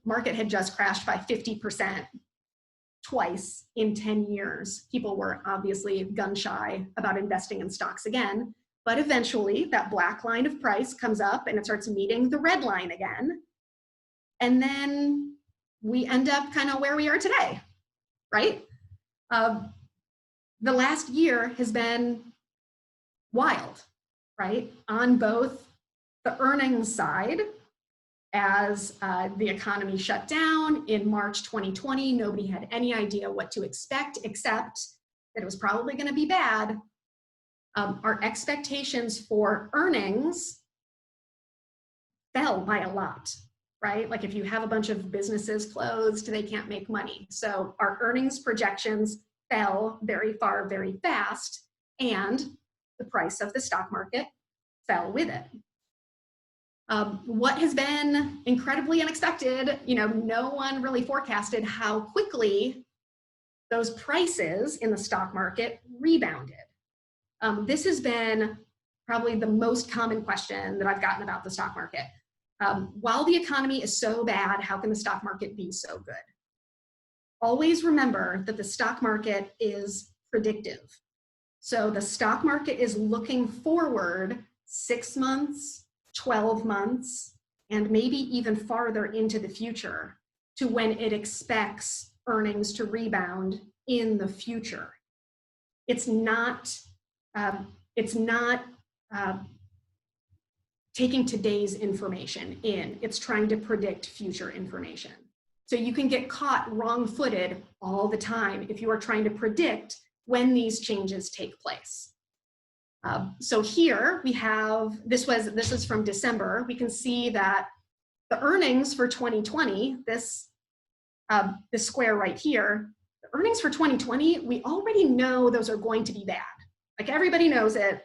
market had just crashed by 50% twice in 10 years. People were obviously gun shy about investing in stocks again, but eventually that black line of price comes up and it starts meeting the red line again. And then we end up kind of where we are today, right? The last year has been wild, right? On both the earnings side as the economy shut down in March 2020. Nobody had any idea what to expect, except that it was probably going to be bad. Our expectations for earnings fell by a lot, right? Like if you have a bunch of businesses closed, they can't make money. So our earnings projections fell very far, very fast, and the price of the stock market fell with it. What has been incredibly unexpected, no one really forecasted how quickly those prices in the stock market rebounded. This has been probably the most common question that I've gotten about the stock market. While the economy is so bad, how can the stock market be so good? Always remember that the stock market is predictive. So the stock market is looking forward 6 months, 12 months, and maybe even farther into the future to when it expects earnings to rebound in the future. It's not taking today's information in, it's trying to predict future information. So you can get caught wrong-footed all the time if you are trying to predict when these changes take place. So here we have, this is from December. We can see that the earnings for 2020, this square right here, the earnings for 2020, we already know those are going to be bad. Like everybody knows it.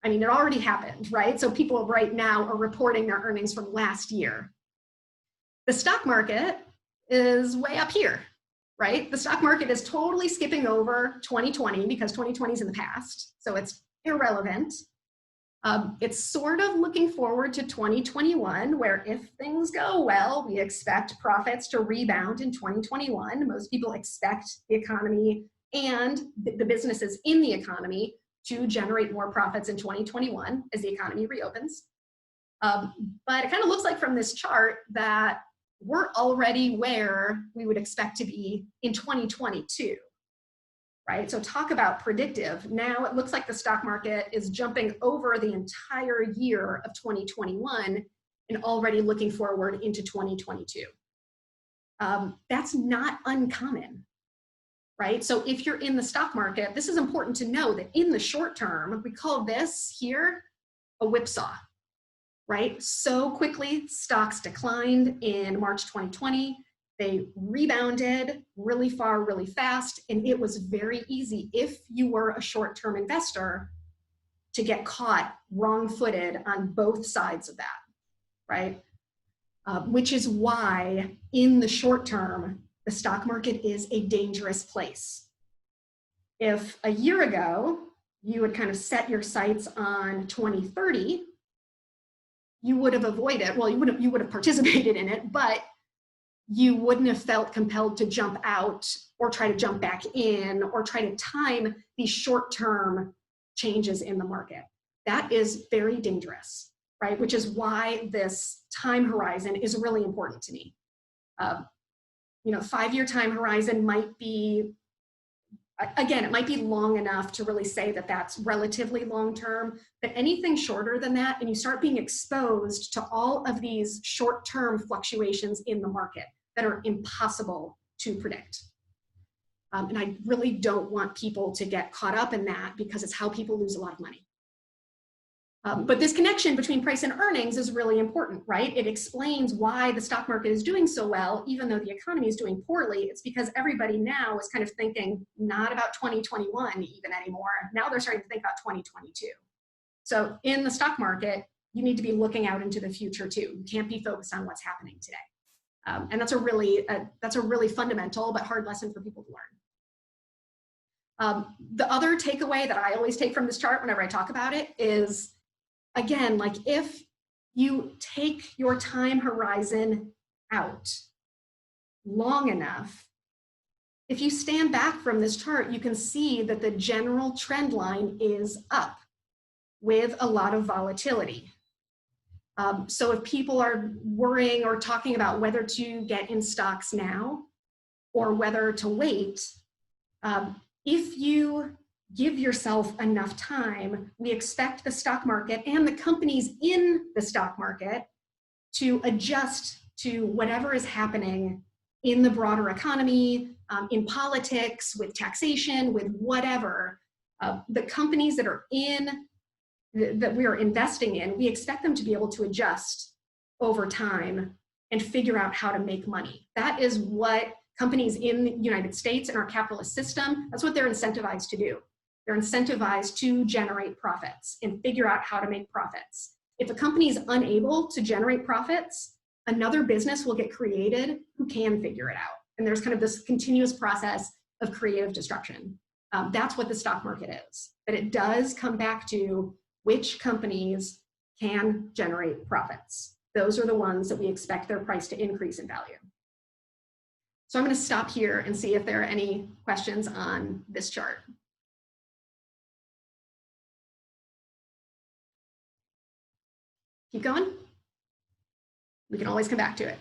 I mean, it already happened, right? So people right now are reporting their earnings from last year. The stock market is way up here, right? The stock market is totally skipping over 2020 because 2020 is in the past, so it's irrelevant. It's sort of looking forward to 2021, where if things go well, we expect profits to rebound in 2021. Most people expect the economy and the businesses in the economy to generate more profits in 2021 as the economy reopens. But it kind of looks like from this chart that we're already where we would expect to be in 2022, right? So talk about predictive. Now it looks like the stock market is jumping over the entire year of 2021 and already looking forward into 2022. That's not uncommon, right? So if you're in the stock market, this is important to know that in the short term, we call this here a whipsaw, right? So quickly, stocks declined in March 2020. They rebounded really far, really fast, and it was very easy if you were a short-term investor to get caught wrong-footed on both sides of that, right? Which is why in the short term, the stock market is a dangerous place. If a year ago, you would kind of set your sights on 2030, you would have avoided, well, you would have participated in it, but you wouldn't have felt compelled to jump out or try to jump back in or try to time these short-term changes in the market. That is very dangerous, right? Which is why this time horizon is really important to me. 5-year time horizon might be, again, it might be long enough to really say that that's relatively long-term, but anything shorter than that, and you start being exposed to all of these short-term fluctuations in the market that are impossible to predict. And I really don't want people to get caught up in that because it's how people lose a lot of money. But this connection between price and earnings is really important, right? It explains why the stock market is doing so well, even though the economy is doing poorly. It's because everybody now is kind of thinking not about 2021 even anymore. Now they're starting to think about 2022. So in the stock market, you need to be looking out into the future too. You can't be focused on what's happening today. And that's a really fundamental but hard lesson for people to learn. The other takeaway that I always take from this chart whenever I talk about it is, again, like if you take your time horizon out long enough, if you stand back from this chart, you can see that the general trend line is up with a lot of volatility. So if people are worrying or talking about whether to get in stocks now or whether to wait, if you give yourself enough time, we expect the stock market and the companies in the stock market to adjust to whatever is happening in the broader economy, in politics, with taxation, with whatever. The companies that are that we are investing in, we expect them to be able to adjust over time and figure out how to make money. That is what companies in the United States and our capitalist system, that's what they're incentivized to do. They're incentivized to generate profits and figure out how to make profits. If a company is unable to generate profits, another business will get created who can figure it out. And there's kind of this continuous process of creative destruction. That's what the stock market is. But it does come back to which companies can generate profits. Those are the ones that we expect their price to increase in value. So I'm going to stop here and see if there are any questions on this chart. Keep going. We can always come back to it.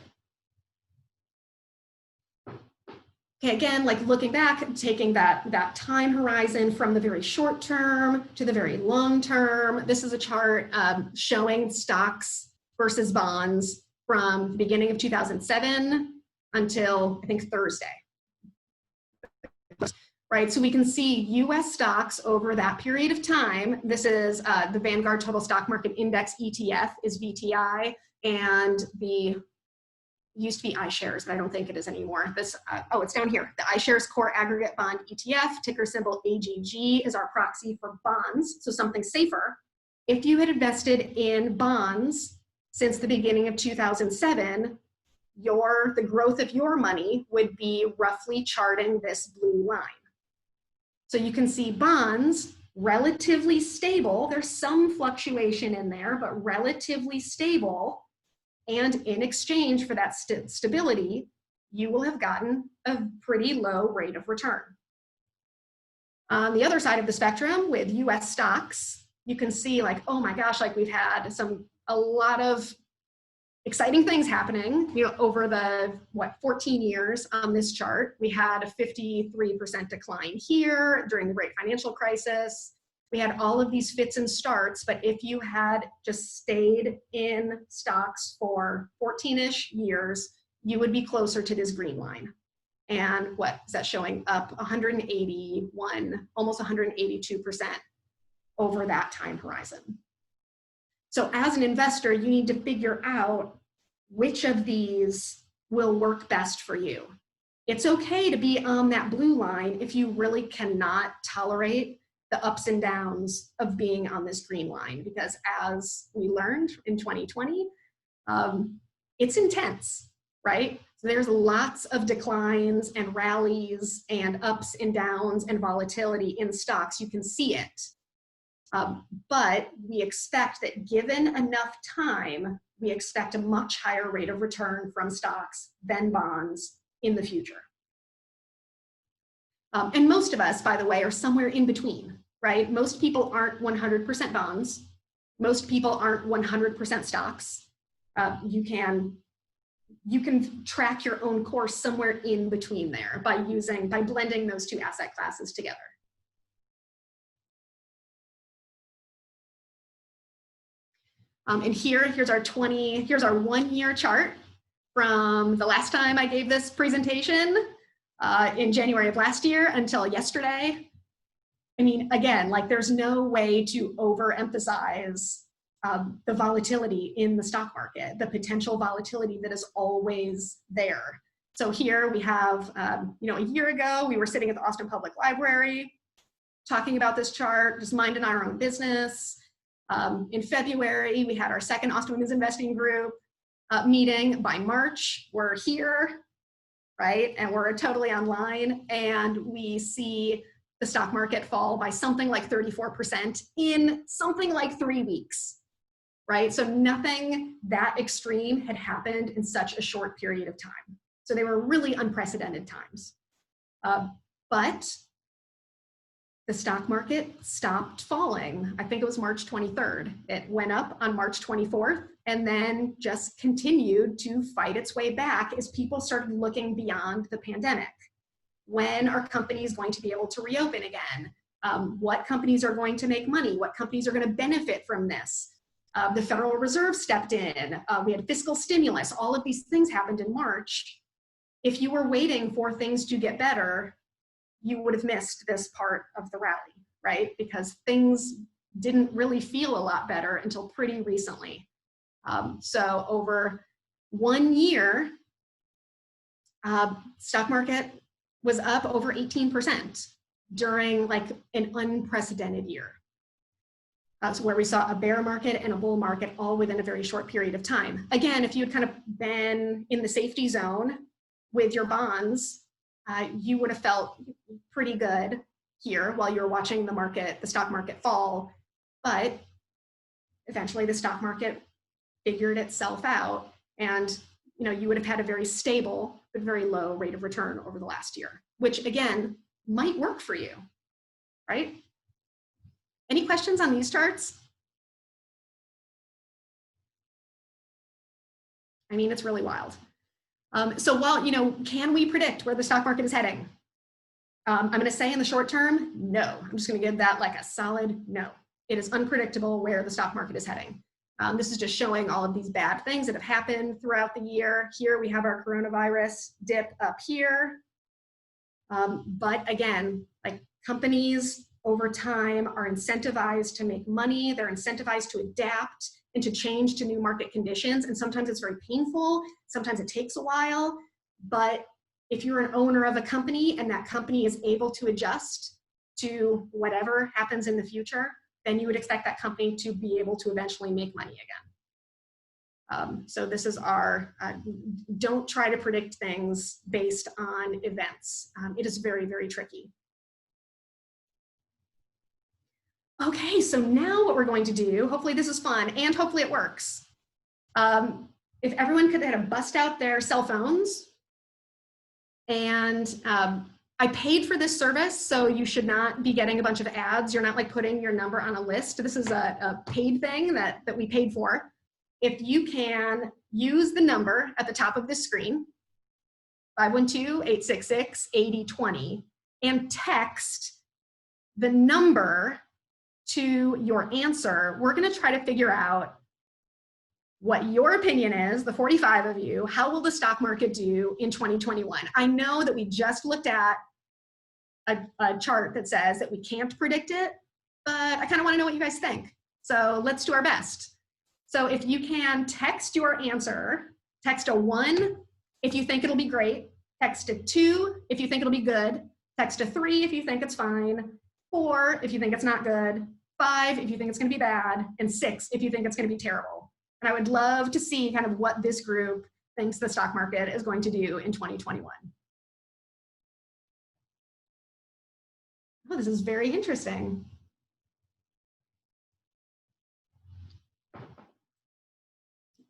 Okay, again, like looking back, taking that time horizon from the very short term to the very long term. This is a chart showing stocks versus bonds from the beginning of 2007 until, I think, Thursday. Right, so we can see US stocks over that period of time. This is the Vanguard Total Stock Market Index ETF is VTI, and the used to be Ishares, but I don't think it is anymore. This, oh, it's down here. The Ishares Core Aggregate Bond ETF, ticker symbol AGG, is our proxy for bonds, so something safer. If you had invested in bonds since the beginning of 2007, the growth of your money would be roughly charting this blue line. So you can see bonds, relatively stable. There's some fluctuation in there, but relatively stable. And in exchange for that stability, you will have gotten a pretty low rate of return. On the other side of the spectrum with US stocks, you can see like, oh my gosh, like we've had a lot of exciting things happening, over the, 14 years on this chart. We had a 53% decline here during the Great Financial Crisis. We had all of these fits and starts, but if you had just stayed in stocks for 14-ish years, you would be closer to this green line. And what is that showing? Up 181, almost 182% over that time horizon. So as an investor, you need to figure out which of these will work best for you. It's okay to be on that blue line if you really cannot tolerate the ups and downs of being on this green line, because as we learned in 2020, it's intense, right? So there's lots of declines and rallies and ups and downs and volatility in stocks. You can see it. But we expect that given enough time, we expect a much higher rate of return from stocks than bonds in the future. And most of us, by the way, are somewhere in between, right? Most people aren't 100% bonds. Most people aren't 100% stocks. You can track your own course somewhere in between there by blending those two asset classes together. And here's our 1-year chart from the last time I gave this presentation in January of last year until yesterday. I mean, again, like there's no way to overemphasize the volatility in the stock market, the potential volatility that is always there. So here we have, a year ago, we were sitting at the Austin Public Library talking about this chart, just minding our own business. In February, we had our second Austin Women's Investing Group meeting. By March, we're here, right? And we're totally online, and we see the stock market fall by something like 34% in something like 3 weeks, right? So nothing that extreme had happened in such a short period of time. So they were really unprecedented times. But the stock market stopped falling. I think it was March 23rd. It went up on March 24th and then just continued to fight its way back as people started looking beyond the pandemic. When are companies going to be able to reopen again? What companies are going to make money? What companies are going to benefit from this? The Federal Reserve stepped in. We had fiscal stimulus. All of these things happened in March. If you were waiting for things to get better, you would have missed this part of the rally, right? Because things didn't really feel a lot better until pretty recently. So over 1 year, stock market was up over 18% during like an unprecedented year. That's where we saw a bear market and a bull market all within a very short period of time. Again, if you'd kind of been in the safety zone with your bonds, you would have felt pretty good here while you're watching the stock market fall. But eventually the stock market figured itself out, and you would have had a very stable but very low rate of return over the last year, which again might work for you, right? Any questions on these charts? I mean, it's really wild. So while, can we predict where the stock market is heading? I'm going to say in the short term, no. I'm just going to give that like a solid no. It is unpredictable where the stock market is heading. This is just showing all of these bad things that have happened throughout the year. Here we have our coronavirus dip up here. But again, like companies over time are incentivized to make money. They're incentivized to adapt and to change to new market conditions. And sometimes it's very painful. Sometimes it takes a while. But if you're an owner of a company and that company is able to adjust to whatever happens in the future, then you would expect that company to be able to eventually make money again. So this is our, don't try to predict things based on events. It is very, very tricky. Okay, so now what we're going to do, hopefully this is fun and hopefully it works. If everyone could kind of bust out their cell phones, and I paid for this service, so you should not be getting a bunch of ads. You're not like putting your number on a list. This is a paid thing that we paid for. If you can use the number at the top of this screen, 512-866-8020, and text the number to your answer, we're going to try to figure out what your opinion is, the 45 of you. How will the stock market do in 2021? I know that we just looked at a chart that says that we can't predict it, but I kind of want to know what you guys think. So let's do our best. So if you can text your answer, text a 1 if you think it'll be great, text a 2 if you think it'll be good, text a 3 if you think it's fine, 4 if you think it's not good, 5 if you think it's going to be bad, and 6 if you think it's going to be terrible. And I would love to see kind of what this group thinks the stock market is going to do in 2021. Oh, this is very interesting.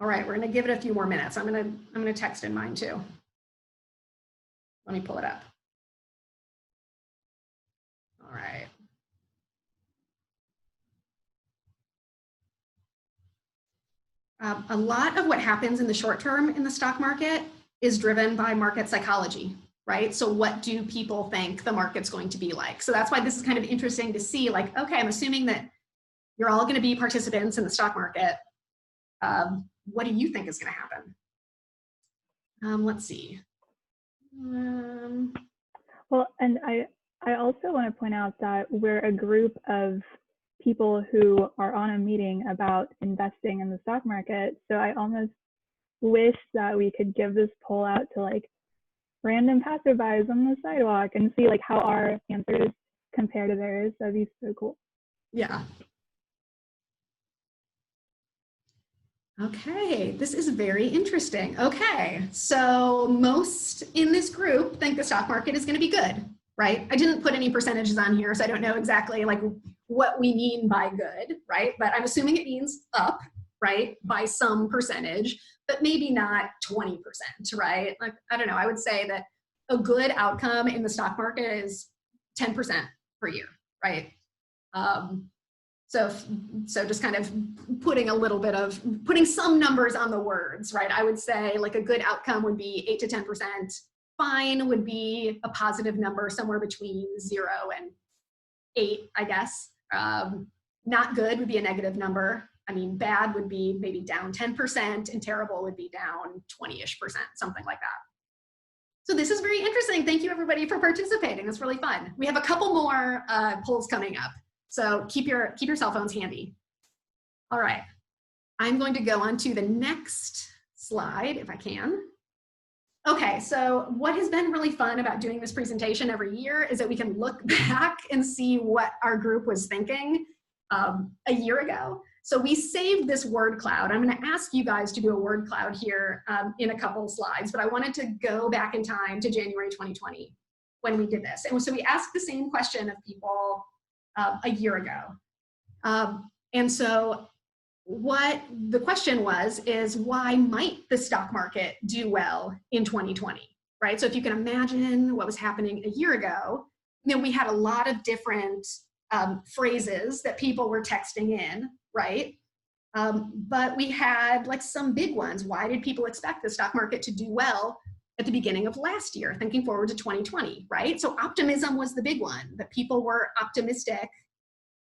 All right, we're going to give it a few more minutes. I'm going to text in mine too. Let me pull it up. All right. A lot of what happens in the short term in the stock market is driven by market psychology, right? So what do people think the market's going to be like? So that's why this is kind of interesting to see, like, okay, I'm assuming that you're all going to be participants in the stock market. What do you think is going to happen? Let's see. Well, and I also want to point out that we're a group of people who are on a meeting about investing in the stock market. So I almost wish that we could give this poll out to like random passerbys on the sidewalk and see like how our answers compare to theirs. That'd be so cool. Yeah. Okay, this is very interesting. Okay, so most in this group think the stock market is going to be good, right? I didn't put any percentages on here, so I don't know exactly like what we mean by good, right? But I'm assuming it means up, right, by some percentage, but maybe not 20%, right? Like, I don't know, I would say that a good outcome in the stock market is 10% per year, right? So just kind of putting some numbers on the words, right? I would say like a good outcome would be 8 to 10%. Fine would be a positive number somewhere between 0 and 8, I guess. Not good would be a negative number. I mean, bad would be maybe down 10% and terrible would be down 20-ish%, something like that. So this is very interesting. Thank you everybody for participating. It's really fun. We have a couple more polls coming up. So keep your cell phones handy. All right, I'm going to go on to the next slide if I can. Okay, so what has been really fun about doing this presentation every year is that we can look back and see what our group was thinking a year ago. So we saved this word cloud. I'm going to ask you guys to do a word cloud here in a couple of slides, but I wanted to go back in time to January 2020 when we did this. And so we asked the same question of people a year ago. And so what the question was is, why might the stock market do well in 2020, right? So if you can imagine what was happening a year ago, we had a lot of different phrases that people were texting in, right? But we had like some big ones. Why did people expect the stock market to do well at the beginning of last year, thinking forward to 2020, right? So optimism was the big one, that people were optimistic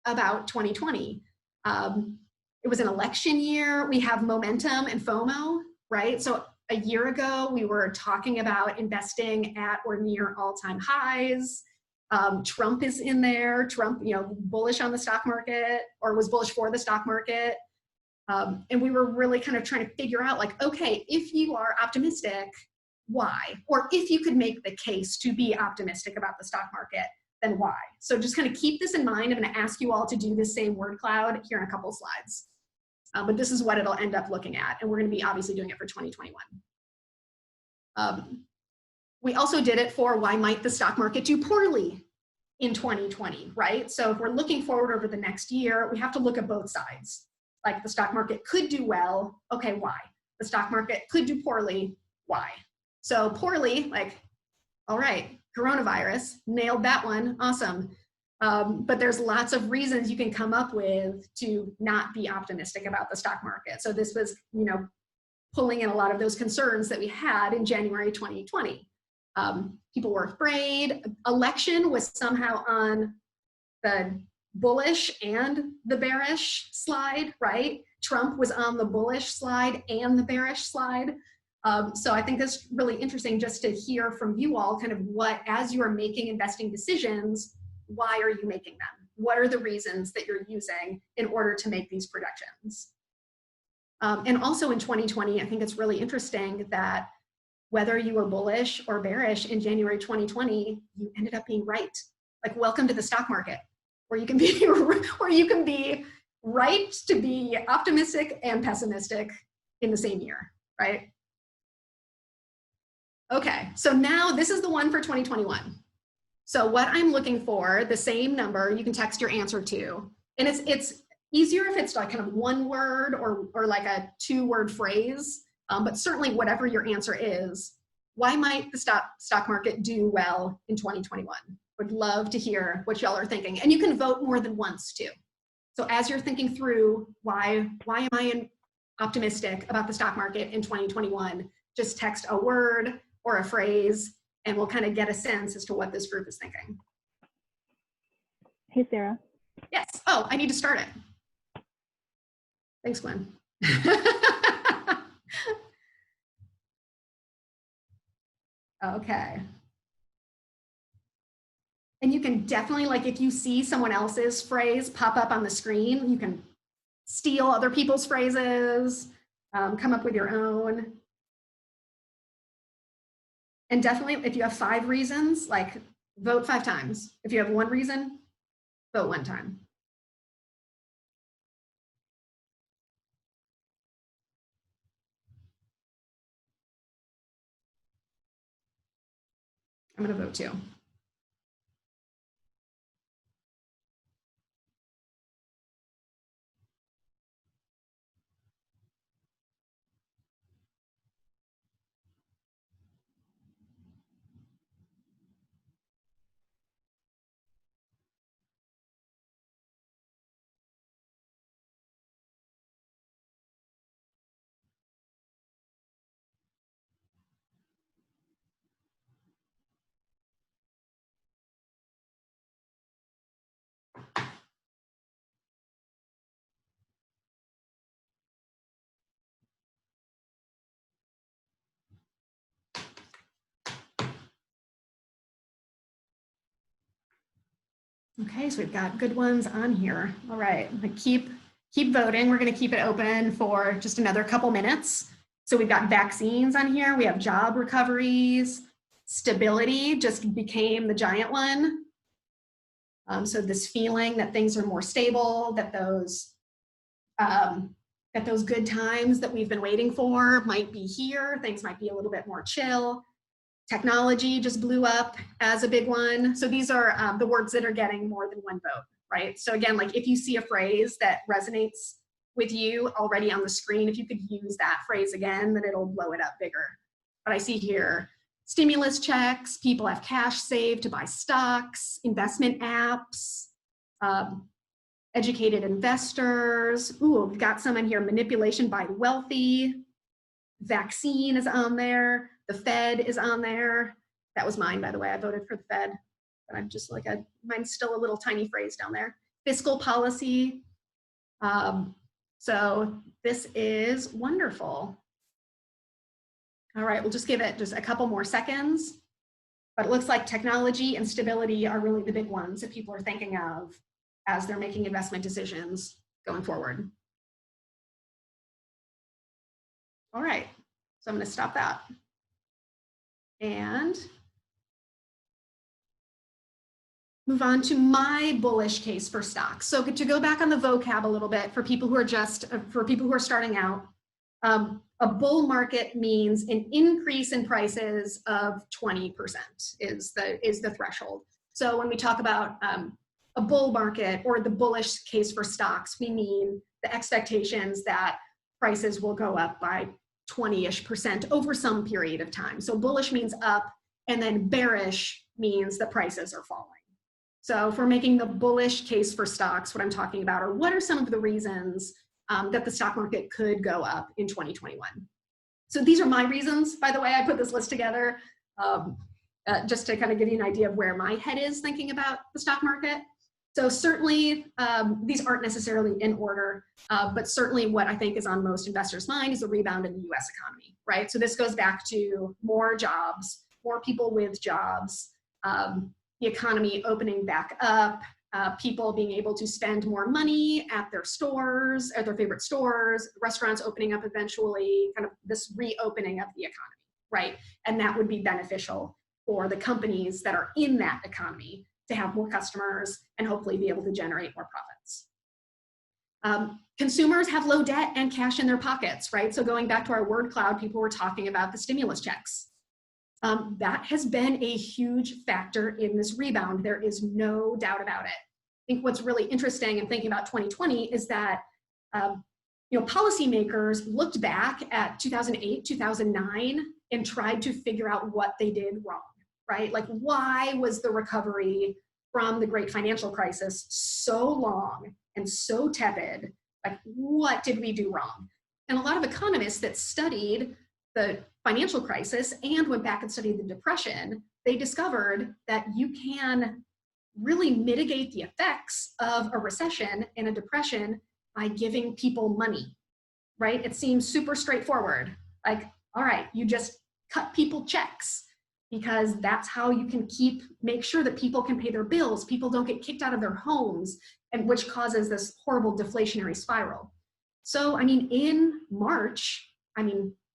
about 2020. It was an election year. We have momentum and FOMO, right? So a year ago, we were talking about investing at or near all-time highs. Trump is in there. Trump, bullish on the stock market, or was bullish for the stock market. And we were really kind of trying to figure out, like, okay, if you are optimistic, why? Or if you could make the case to be optimistic about the stock market, then why? So just kind of keep this in mind. I'm going to ask you all to do the same word cloud here in a couple slides. But this is what it'll end up looking at. And we're going to be obviously doing it for 2021. We also did it for why might the stock market do poorly in 2020, right? So if we're looking forward over the next year, we have to look at both sides. Like the stock market could do well, okay, why? The stock market could do poorly, why? So poorly, like, all right, coronavirus, nailed that one, awesome. But there's lots of reasons you can come up with to not be optimistic about the stock market. So this was, pulling in a lot of those concerns that we had in January 2020. People were afraid. Election was somehow on the bullish and the bearish slide, right? Trump was on the bullish slide and the bearish slide. So I think that's really interesting just to hear from you all kind of what, as you are making investing decisions, why are you making them? What are the reasons that you're using in order to make these projections? And also in 2020, I think it's really interesting that whether you were bullish or bearish in January 2020, you ended up being right. Like, welcome to the stock market, where you can be right to be optimistic and pessimistic in the same year, right? Okay, so now this is the one for 2021. So what I'm looking for, the same number, you can text your answer to, and it's easier if it's like kind of one word or like a 2-word phrase, but certainly whatever your answer is, why might the stock market do well in 2021? Would love to hear what y'all are thinking. And you can vote more than once too. So as you're thinking through why am I optimistic about the stock market in 2021, just text a word or a phrase, and we'll kind of get a sense as to what this group is thinking. Hey, Sarah. Yes. Oh, I need to start it. Thanks, Gwen. Okay. And you can definitely, like, if you see someone else's phrase pop up on the screen, you can steal other people's phrases, come up with your own. And definitely, if you have 5 reasons, like, vote 5 times. If you have 1 reason, vote 1 time. I'm going to vote 2. Okay, so we've got good ones on here. All right, keep voting. We're going to keep it open for just another couple minutes. So we've got vaccines on here. We have job recoveries. Stability just became the giant one. So this feeling that things are more stable, that those good times that we've been waiting for might be here. Things might be a little bit more chill. Technology just blew up as a big one. So these are the words that are getting more than one vote, right? So again, like if you see a phrase that resonates with you already on the screen, if you could use that phrase again, then it'll blow it up bigger. But I see here, stimulus checks, people have cash saved to buy stocks, investment apps, educated investors. Ooh, we've got some in here, manipulation by the wealthy, vaccine is on there. The Fed is on there. That was mine, by the way. I voted for the Fed, but I'm just like, mine's still a little tiny phrase down there. Fiscal policy. So this is wonderful. All right, we'll just give it just a couple more seconds. But it looks like technology and stability are really the big ones that people are thinking of as they're making investment decisions going forward. All right, so I'm going to stop that. And move on to my bullish case for stocks. So to go back on the vocab a little bit for people who are starting out, a bull market means an increase in prices of 20% is the threshold. So when we talk about a bull market or the bullish case for stocks, we mean the expectations that prices will go up by 20-ish% over some period of time. So bullish means up, and then bearish means that prices are falling. So if we're making the bullish case for stocks, what I'm talking about are what are some of the reasons that the stock market could go up in 2021. So these are my reasons, by the way. I put this list together just to kind of give you an idea of where my head is thinking about the stock market. So certainly, these aren't necessarily in order, but certainly what I think is on most investors' mind is a rebound in the US economy, right? So this goes back to more jobs, more people with jobs, the economy opening back up, people being able to spend more money at their stores, at their favorite stores, restaurants opening up eventually, kind of this reopening of the economy, right? And that would be beneficial for the companies that are in that economy to have more customers and hopefully be able to generate more profits. Consumers have low debt and cash in their pockets, right? So going back to our word cloud, people were talking about the stimulus checks. That has been a huge factor in this rebound. There is no doubt about it. I think what's really interesting in thinking about 2020 is that policymakers looked back at 2008, 2009 and tried to figure out what they did wrong, right? Like, why was the recovery from the great financial crisis so long and so tepid? Like, what did we do wrong? And a lot of economists that studied the financial crisis and went back and studied the Depression, they discovered that you can really mitigate the effects of a recession and a depression by giving people money, right? It seems super straightforward. Like, all right, you just cut people checks because that's how you can make sure that people can pay their bills, people don't get kicked out of their homes, and which causes this horrible deflationary spiral. So, I mean, in March, I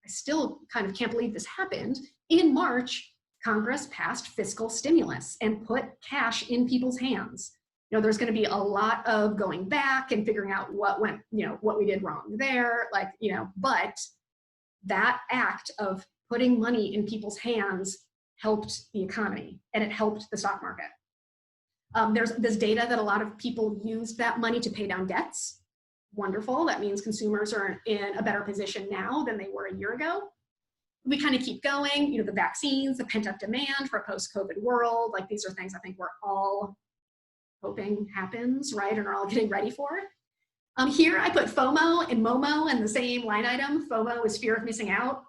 still kind of can't believe this happened. In March, Congress passed fiscal stimulus and put cash in people's hands. There's going to be a lot of going back and figuring out what we did wrong there, but that act of putting money in people's hands helped the economy and it helped the stock market. There's this data that a lot of people used that money to pay down debts. Wonderful. That means consumers are in a better position now than they were a year ago. We kind of keep going, the vaccines, the pent-up demand for a post-COVID world, like these are things I think we're all hoping happens, right? And are all getting ready for. Here I put FOMO and MOMO in the same line item. FOMO is fear of missing out,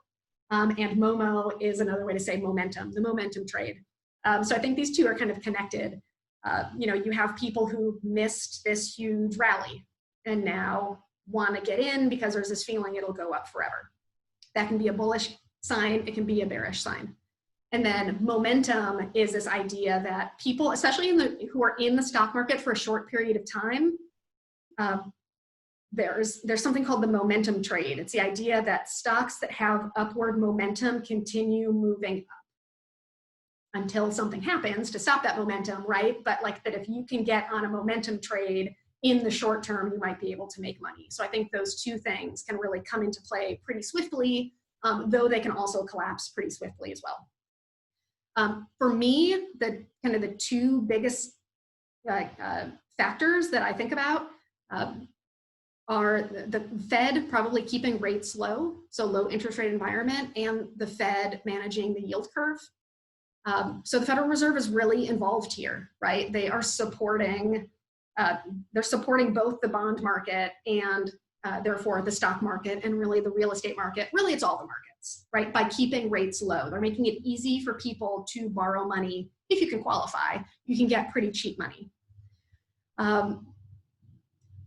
and MOMO is another way to say momentum, the momentum trade. So I think these two are kind of connected. You have people who missed this huge rally and now want to get in because there's this feeling it'll go up forever. That can be a bullish sign, it can be a bearish sign. And then momentum is this idea that people, especially who are in the stock market for a short period of time, there's something called the momentum trade. It's the idea that stocks that have upward momentum continue moving up until something happens to stop that momentum, right? But like that if you can get on a momentum trade in the short term, you might be able to make money. So I think those two things can really come into play pretty swiftly, though they can also collapse pretty swiftly as well. For me, the kind of the two biggest factors that I think about are the Fed probably keeping rates low, so low interest rate environment, and the Fed managing the yield curve. So the Federal Reserve is really involved here, right? They are supporting, they're supporting both the bond market and therefore the stock market and really the real estate market. Really, it's all the markets, right? By keeping rates low. They're making it easy for people to borrow money. If you can qualify, you can get pretty cheap money.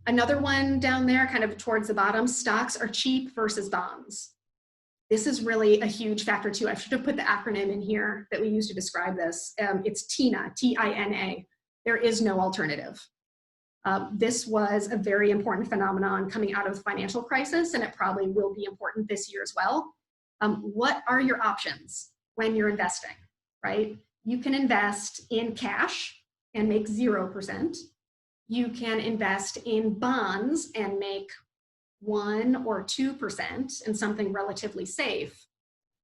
Another one down there, kind of towards the bottom, stocks are cheap versus bonds. This is really a huge factor too. I should have put the acronym in here that we use to describe this. It's TINA, T-I-N-A. There is no alternative. This was a very important phenomenon coming out of the financial crisis, and it probably will be important this year as well. What are your options when you're investing, right? You can invest in cash and make 0%. You can invest in bonds and make 1 or 2% and something relatively safe.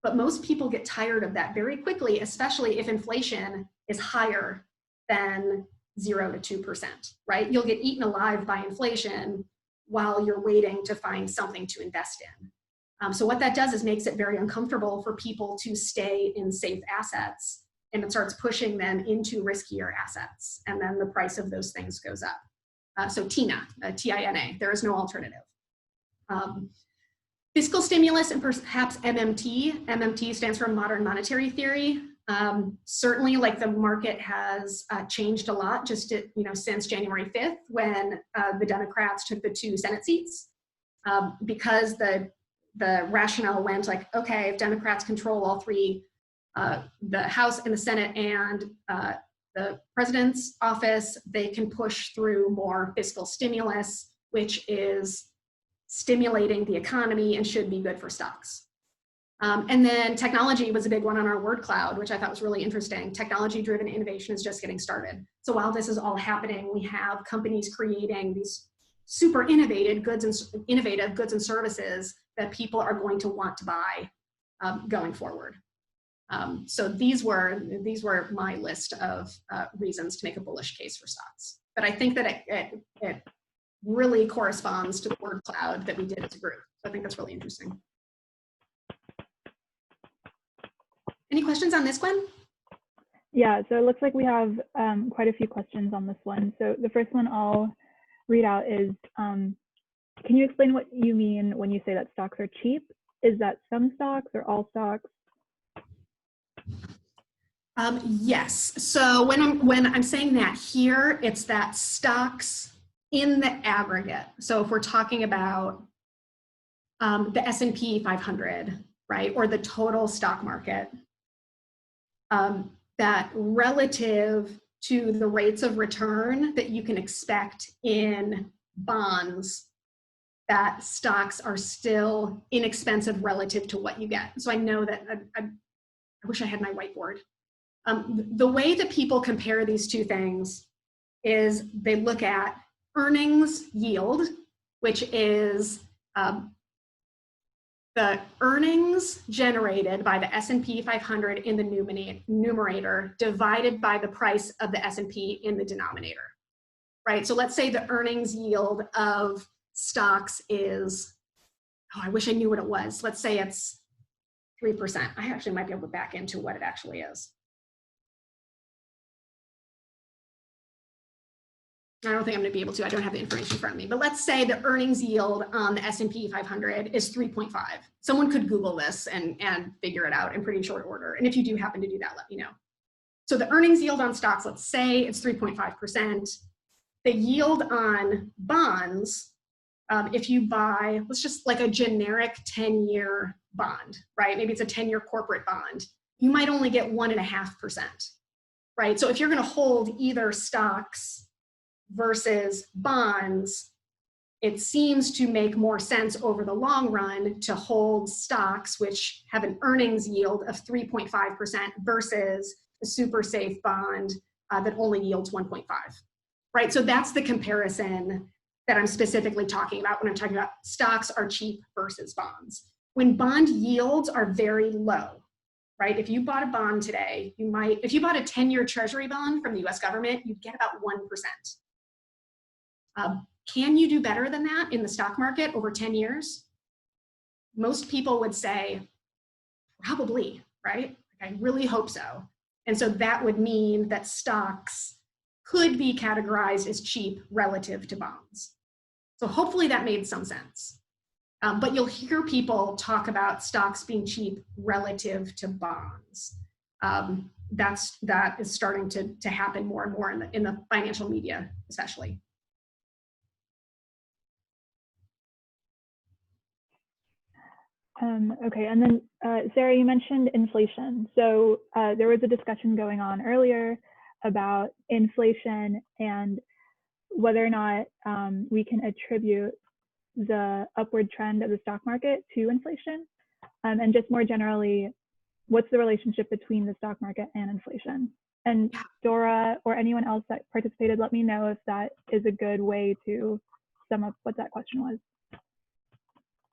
But most people get tired of that very quickly, especially if inflation is higher than 0 to 2%, right? You'll get eaten alive by inflation while you're waiting to find something to invest in. So what that does is makes it very uncomfortable for people to stay in safe assets, and it starts pushing them into riskier assets. And then the price of those things goes up. So TINA, T-I-N-A, there is no alternative. Fiscal stimulus and perhaps MMT. MMT stands for modern monetary theory. Certainly, like the market has changed a lot just since January 5th when the Democrats took the 2 Senate seats, because the rationale went like, okay, if Democrats control all 3, the House and the Senate and the president's office, they can push through more fiscal stimulus, which is stimulating the economy and should be good for stocks. And then technology was a big one on our word cloud, which I thought was really interesting. Technology-driven innovation is just getting started. So while this is all happening, we have companies creating these super innovative goods and services that people are going to want to buy going forward. So these were my list of reasons to make a bullish case for stocks. But I think that it really corresponds to the word cloud that we did as a group. So I think that's really interesting. Any questions on this one? Yeah, so it looks like we have quite a few questions on this one. So the first one I'll read out is, can you explain what you mean when you say that stocks are cheap? Is that some stocks or all stocks? Yes, so when I'm saying that here, it's that stocks in the aggregate. So if we're talking about the S&P 500, right, or the total stock market, that relative to the rates of return that you can expect in bonds, that stocks are still inexpensive relative to what you get. So I know that, I wish I had my whiteboard. The way that people compare these two things is they look at earnings yield, which is the earnings generated by the S&P 500 in the numerator divided by the price of the S&P in the denominator, right? So let's say the earnings yield of stocks is, oh, I wish I knew what it was. Let's say it's 3%. I actually might be able to back into what it actually is. I don't think I'm going to be able to. I don't have the information in front of me. But let's say the earnings yield on the S&P 500 is 3.5. Someone could Google this and figure it out in pretty short order. And if you do happen to do that, let me know. So the earnings yield on stocks, let's say it's 3.5%. The yield on bonds, if you buy, let's just like a generic 10-year bond, right? Maybe it's a 10-year corporate bond. you might only get 1.5%, right? So if you're going to hold either stocks versus bonds, it seems to make more sense over the long run to hold stocks which have an earnings yield of 3.5% versus a super safe bond that only yields 1.5, right? So that's the comparison that I'm specifically talking about when I'm talking about stocks are cheap versus bonds. When bond yields are very low, right? If you bought a bond today, you might, if you bought a 10-year treasury bond from the US government, you'd get about 1%. Can you do better than that in the stock market over 10 years? Most people would say, probably, right? I really hope so. And so that would mean that stocks could be categorized as cheap relative to bonds. So hopefully that made some sense. But you'll hear people talk about stocks being cheap relative to bonds. That is starting to happen more and more in the financial media, especially. Okay, and then Sara, you mentioned inflation. So there was a discussion going on earlier about inflation and whether or not we can attribute the upward trend of the stock market to inflation. And just more generally, what's the relationship between the stock market and inflation? And Dora or anyone else that participated, let me know if that is a good way to sum up what that question was,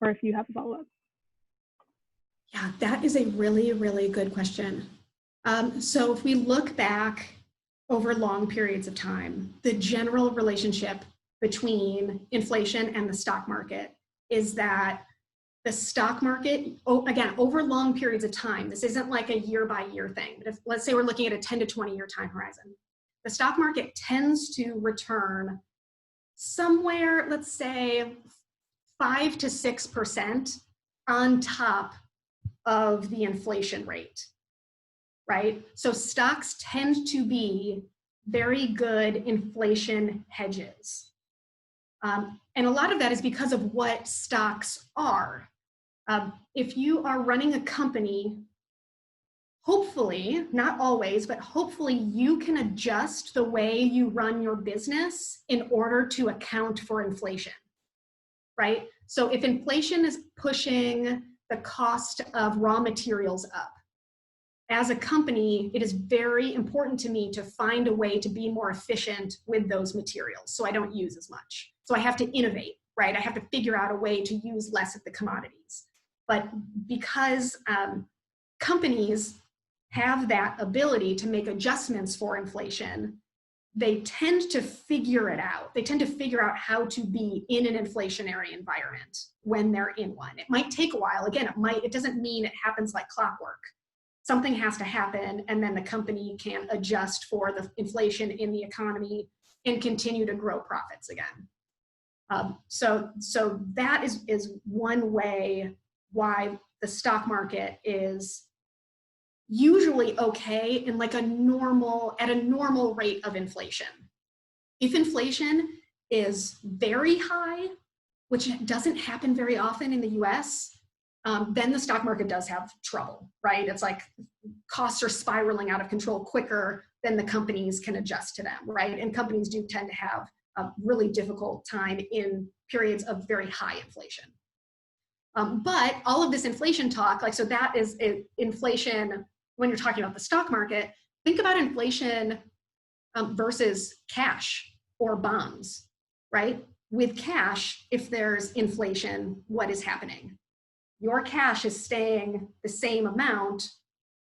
or if you have a follow-up. Yeah, that is a really, really good question. So if we look back over long periods of time, the general relationship between inflation and the stock market is that the stock market, again, over long periods of time, this isn't like a year by year thing, but if, let's say we're looking at a 10 to 20 year time horizon, the stock market tends to return somewhere, let's say 5 to 6% on top of the inflation rate, right? So stocks tend to be very good inflation hedges. And a lot of that is because of what stocks are. If you are running a company, hopefully, not always, but hopefully you can adjust the way you run your business in order to account for inflation, right? So if inflation is pushing the cost of raw materials up, as a company, it is very important to me to find a way to be more efficient with those materials so I don't use as much. So I have to innovate, right? I have to figure out a way to use less of the commodities. But because companies have that ability to make adjustments for inflation, they tend to figure it out. They tend to figure out how to be in an inflationary environment when they're in one. It might take a while. Again, it doesn't mean it happens like clockwork. Something has to happen, and then the company can adjust for the inflation in the economy and continue to grow profits again. So that is one way why the stock market is usually okay in like at a normal rate of inflation. If inflation is very high, which doesn't happen very often in the US, then the stock market does have trouble, right? It's like costs are spiraling out of control quicker than the companies can adjust to them, right? And companies do tend to have a really difficult time in periods of very high inflation. But all of this inflation talk, so that is inflation. When you're talking about the stock market, think about inflation versus cash or bonds, right? With cash, if there's inflation, what is happening? Your cash is staying the same amount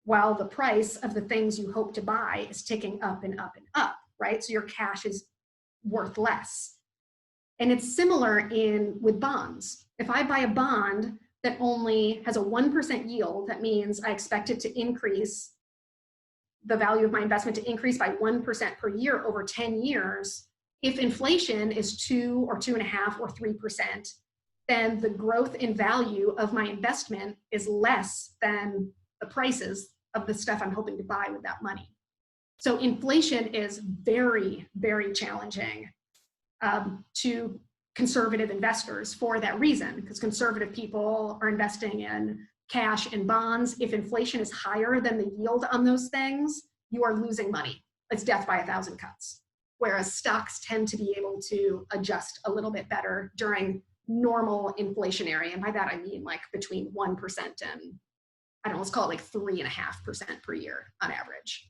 while the price of the things you hope to buy is ticking up and up and up, right? So your cash is worth less. And it's similar with bonds. If I buy a bond that only has a 1% yield, that means I expect it to increase, the value of my investment to increase by 1% per year over 10 years. If inflation is 2 or 2.5 or 3%, then the growth in value of my investment is less than the prices of the stuff I'm hoping to buy with that money. So inflation is very, very challenging to conservative investors for that reason, because conservative people are investing in cash and bonds, if inflation is higher than the yield on those things, you are losing money. It's death by 1,000 cuts. Whereas stocks tend to be able to adjust a little bit better during normal inflationary. And by that, I mean like between 1% and, I don't know, let's call it like 3.5% per year on average.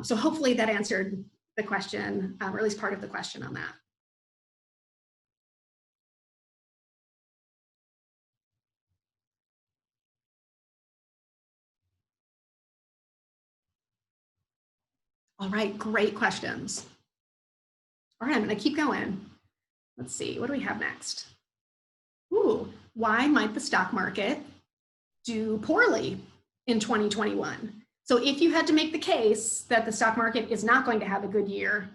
So hopefully that answered the question, or at least part of the question on that. All right, great questions. All right, I'm gonna keep going. Let's see, what do we have next? Ooh, why might the stock market do poorly in 2021? So if you had to make the case that the stock market is not going to have a good year,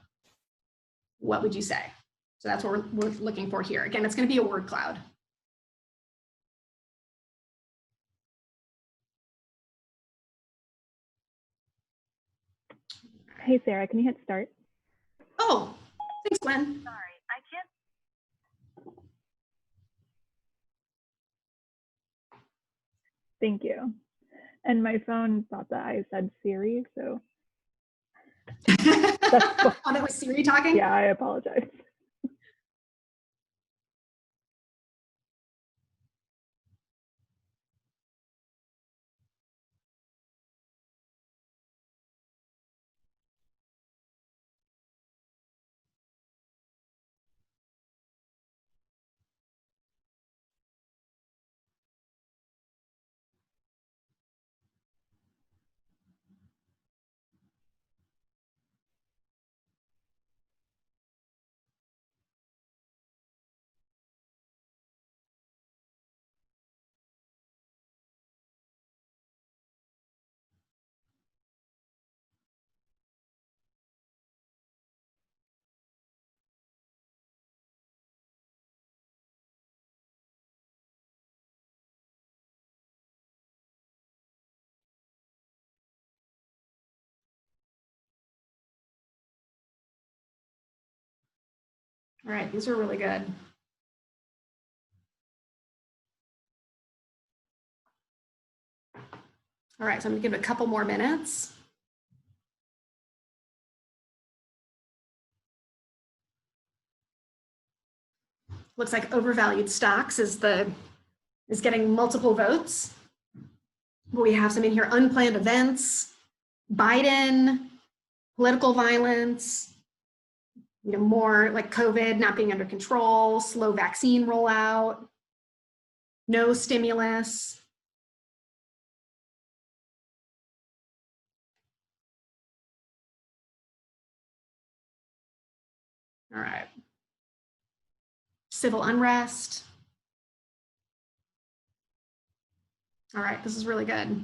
what would you say? So that's what we're looking for here. Again, it's gonna be a word cloud. Hey, Sarah, can you hit start? Oh, thanks, Gwen. Sorry, I can't. Thank you. And my phone thought that I said Siri, so. Oh, that was Siri talking? Yeah, I apologize. All right, these are really good. All right, so I'm gonna give it a couple more minutes. Looks like overvalued stocks is getting multiple votes. But we have some in here: unplanned events, Biden, political violence, more like COVID not being under control, slow vaccine rollout, no stimulus. All right. Civil unrest. All right, this is really good.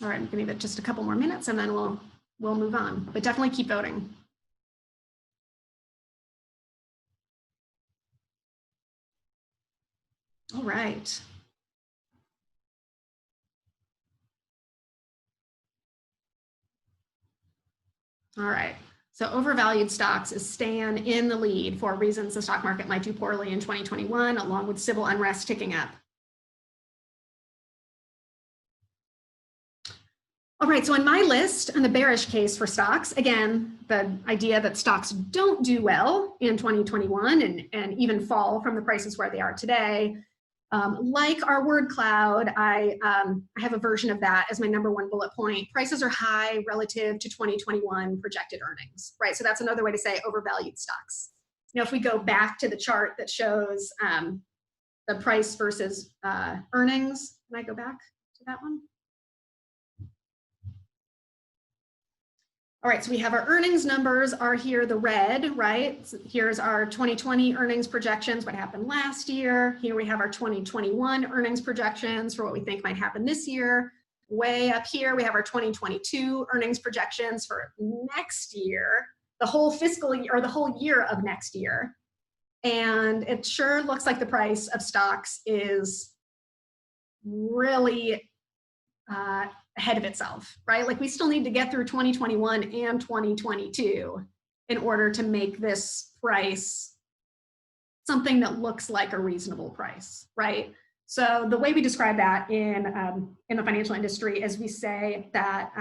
All right, I'm gonna give it just a couple more minutes and then we'll move on, but definitely keep voting. All right. All right. So overvalued stocks is staying in the lead for reasons the stock market might do poorly in 2021, along with civil unrest ticking up. All right, so in my list, on the bearish case for stocks, again, the idea that stocks don't do well in 2021 and even fall from the prices where they are today. Like our word cloud, I have a version of that as my #1 bullet point. Prices are high relative to 2021 projected earnings, right? So that's another way to say overvalued stocks. If we go back to the chart that shows the price versus earnings, can I go back to that one? All right, so we have our earnings numbers are here, the red, right? So here's our 2020 earnings projections, what happened last year. Here we have our 2021 earnings projections for what we think might happen this year. Way up here, we have our 2022 earnings projections for next year, the whole fiscal year, or the whole year of next year. And it sure looks like the price of stocks is really ahead of itself, right? Like we still need to get through 2021 and 2022 in order to make this price something that looks like a reasonable price, right? So the way we describe that in the financial industry is we say that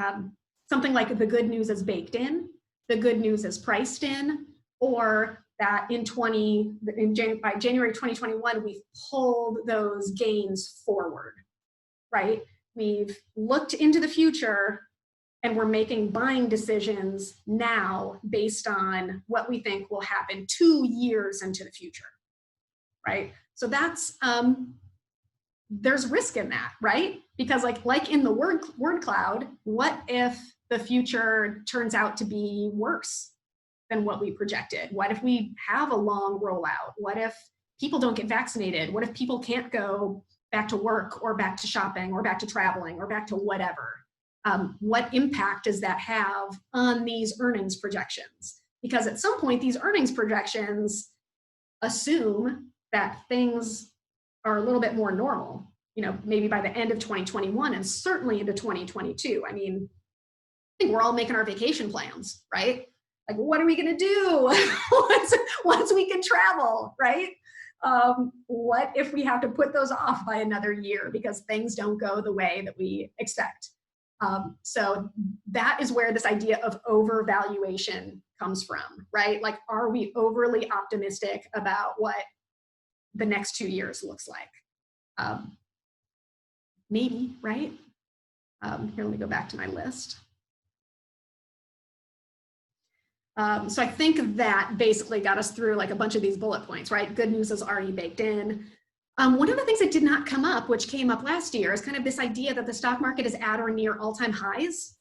something like the good news is baked in, the good news is priced in, or that by January 2021, we've pulled those gains forward, right? We've looked into the future and we're making buying decisions now based on what we think will happen 2 years into the future, right? So that's, there's risk in that, right? Because like in the word cloud, what if the future turns out to be worse than what we projected? What if we have a long rollout? What if people don't get vaccinated? What if people can't go back to work or back to shopping or back to traveling or back to whatever? What impact does that have on these earnings projections? Because at some point, these earnings projections assume that things are a little bit more normal, you know, maybe by the end of 2021 and certainly into 2022. I mean, I think we're all making our vacation plans, right? Like, what are we going to do once we can travel, right? What if we have to put those off by another year because things don't go the way that we expect? So that is where this idea of overvaluation comes from, right? Like, are we overly optimistic about what the next 2 years looks like? Maybe, right? Here, let me go back to my list. So I think that basically got us through like a bunch of these bullet points, right? Good news is already baked in. One of the things that did not come up, which came up last year, is kind of this idea that the stock market is at or near all-time highs.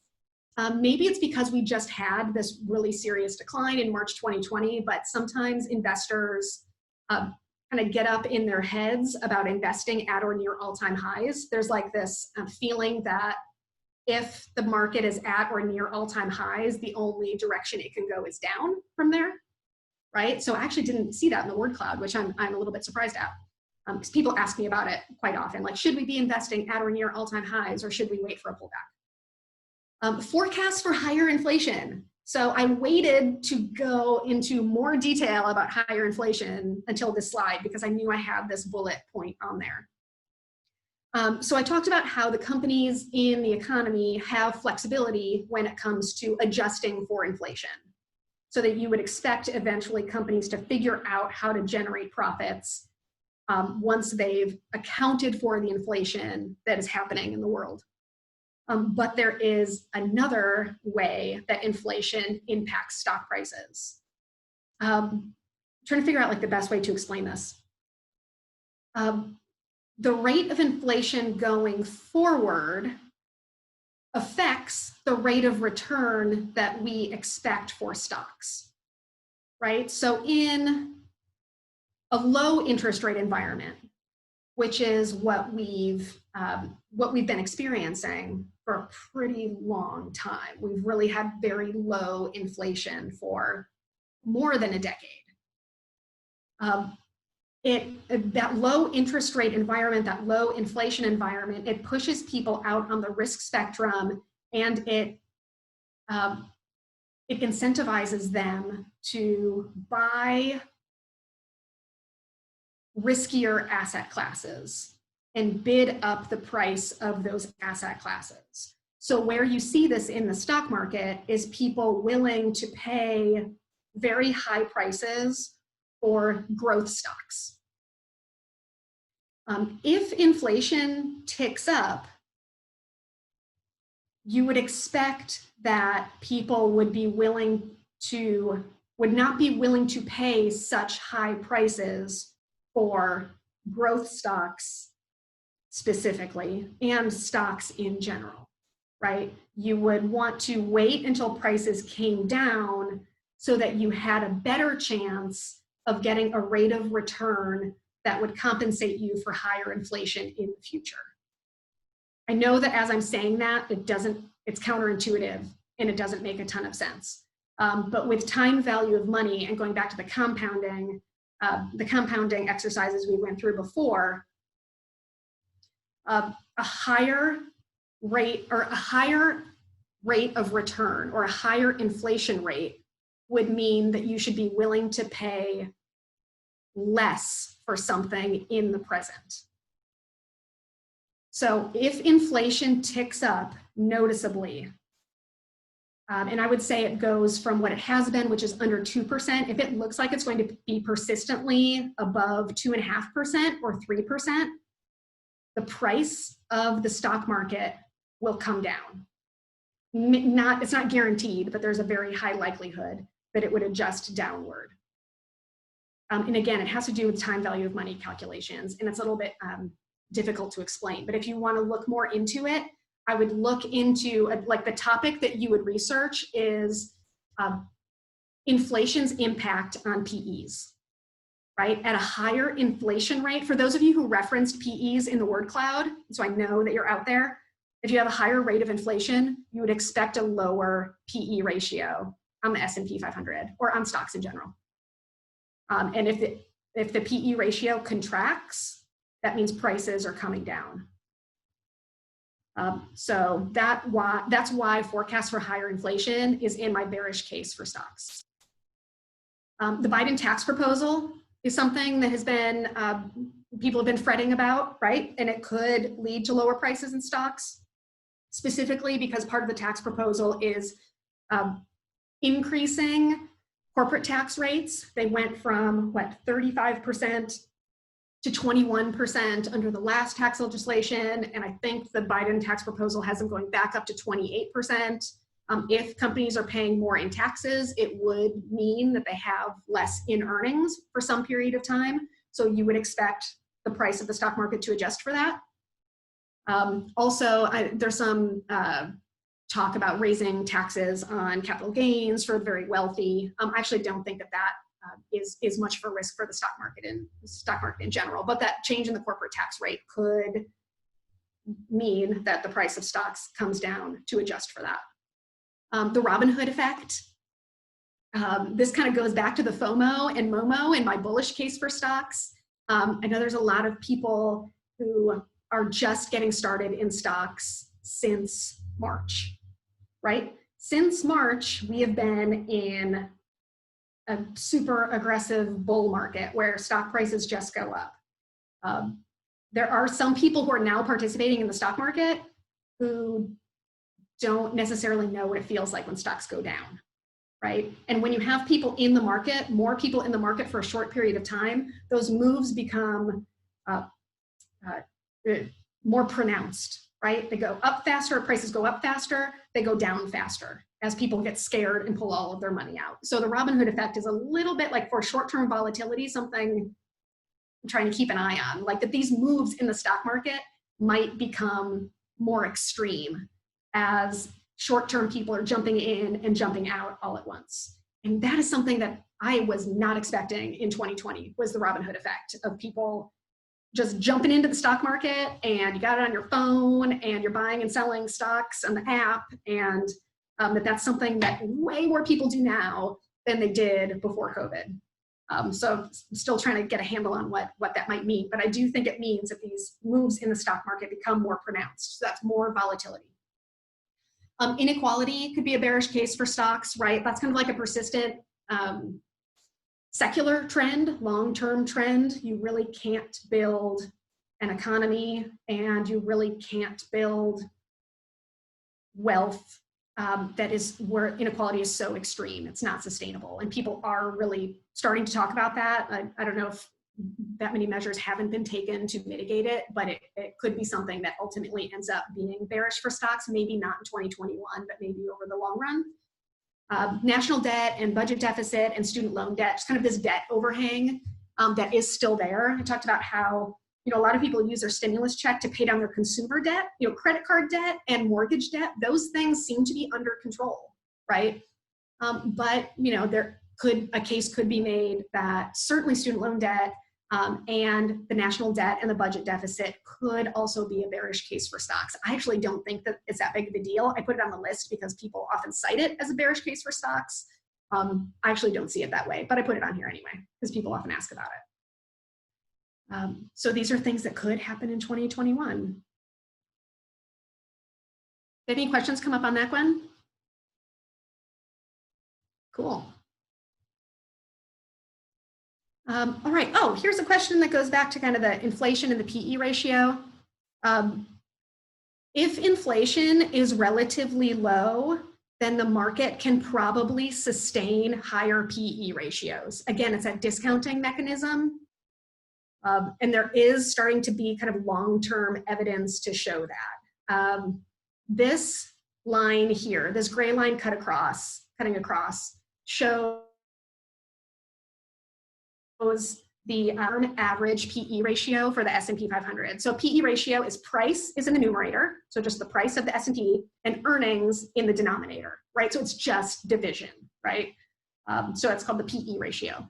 Maybe it's because we just had this really serious decline in March 2020, but sometimes investors kind of get up in their heads about investing at or near all-time highs. There's like this feeling that if the market is at or near all-time highs, the only direction it can go is down from there, right? So I actually didn't see that in the word cloud, which I'm a little bit surprised at. Because people ask me about it quite often, like, should we be investing at or near all-time highs, or should we wait for a pullback? Forecasts for higher inflation. So I waited to go into more detail about higher inflation until this slide because I knew I had this bullet point on there. So I talked about how the companies in the economy have flexibility when it comes to adjusting for inflation, so that you would expect eventually companies to figure out how to generate profits once they've accounted for the inflation that is happening in the world. But there is another way that inflation impacts stock prices. I'm trying to figure out like the best way to explain this. The rate of inflation going forward affects the rate of return that we expect for stocks, right? So in a low interest rate environment, which is what we've been experiencing for a pretty long time. We've really had very low inflation for more than a decade. That low interest rate environment, that low inflation environment, it pushes people out on the risk spectrum, and it incentivizes them to buy riskier asset classes and bid up the price of those asset classes. So where you see this in the stock market is people willing to pay very high prices for growth stocks. If inflation ticks up, you would expect that people would not be willing to pay such high prices for growth stocks specifically, and stocks in general, right? You would want to wait until prices came down so that you had a better chance of getting a rate of return that would compensate you for higher inflation in the future. I know that as I'm saying that, it's counterintuitive and it doesn't make a ton of sense. But with time value of money and going back to the compounding exercises we went through before, a higher rate of return or a higher inflation rate would mean that you should be willing to pay less for something in the present. So if inflation ticks up noticeably, and I would say it goes from what it has been, which is under 2%, if it looks like it's going to be persistently above 2.5% or 3%, the price of the stock market will come down. It's not guaranteed, but there's a very high likelihood that it would adjust downward. And again, it has to do with time value of money calculations, and it's a little bit difficult to explain. But if you want to look more into it, I would look into, like, the topic that you would research is inflation's impact on PEs, right? At a higher inflation rate, for those of you who referenced PEs in the word cloud, so I know that you're out there, if you have a higher rate of inflation, you would expect a lower PE ratio on the S&P 500 or on stocks in general. And if the PE ratio contracts, that means prices are coming down. So that's why forecast for higher inflation is in my bearish case for stocks. The Biden tax proposal is something that has been, people have been fretting about, right? And it could lead to lower prices in stocks, specifically because part of the tax proposal is increasing corporate tax rates. They went from, 35% to 21% under the last tax legislation. And I think the Biden tax proposal has them going back up to 28%. If companies are paying more in taxes, it would mean that they have less in earnings for some period of time. So you would expect the price of the stock market to adjust for that. Also, there's some talk about raising taxes on capital gains for the very wealthy. I actually don't think that is much of a risk for the stock market in general, but that change in the corporate tax rate could mean that the price of stocks comes down to adjust for that. The Robinhood effect. This kind of goes back to the FOMO and MOMO in my bullish case for stocks. I know there's a lot of people who are just getting started in stocks since March, right? Since March, we have been in a super aggressive bull market where stock prices just go up. There are some people who are now participating in the stock market who don't necessarily know what it feels like when stocks go down, right? And when you have people in the market, more people in the market for a short period of time, those moves become more pronounced, right? They go up faster, prices go up faster, they go down faster as people get scared and pull all of their money out. So the Robinhood effect is a little bit like, for short-term volatility, something I'm trying to keep an eye on, like that these moves in the stock market might become more extreme as short-term people are jumping in and jumping out all at once. And that is something that I was not expecting in 2020, was the Robinhood effect of people just jumping into the stock market, and you got it on your phone and you're buying and selling stocks on the app, and that's something that way more people do now than they did before COVID. So I'm still trying to get a handle on what that might mean, but I do think it means that these moves in the stock market become more pronounced. So that's more volatility. Inequality could be a bearish case for stocks, right? That's kind of like a persistent secular trend, long-term trend. You really can't build an economy, and you really can't build wealth that is where inequality is so extreme. It's not sustainable. And people are really starting to talk about that. I don't know if that many measures haven't been taken to mitigate it, but it could be something that ultimately ends up being bearish for stocks, maybe not in 2021, but maybe over the long run. National debt and budget deficit and student loan debt, just kind of this debt overhang that is still there. I talked about how, a lot of people use their stimulus check to pay down their consumer debt, credit card debt and mortgage debt. Those things seem to be under control, right? But, a case could be made that certainly student loan debt and the national debt and the budget deficit could also be a bearish case for stocks. I actually don't think that it's that big of a deal. I put it on the list because people often cite it as a bearish case for stocks. I actually don't see it that way, but I put it on here anyway because people often ask about it. So these are things that could happen in 2021. Did any questions come up on that, Gwen? Cool. All right. Oh, here's a question that goes back to kind of the inflation and the PE ratio. If inflation is relatively low, then the market can probably sustain higher PE ratios. Again, it's that discounting mechanism. And there is starting to be kind of long-term evidence to show that. This line here, this gray line cutting across, shows the average PE ratio for the S&P 500. So PE ratio is price is in the numerator, so just the price of the S&P, and earnings in the denominator, right? So it's just division, right? So it's called the PE ratio.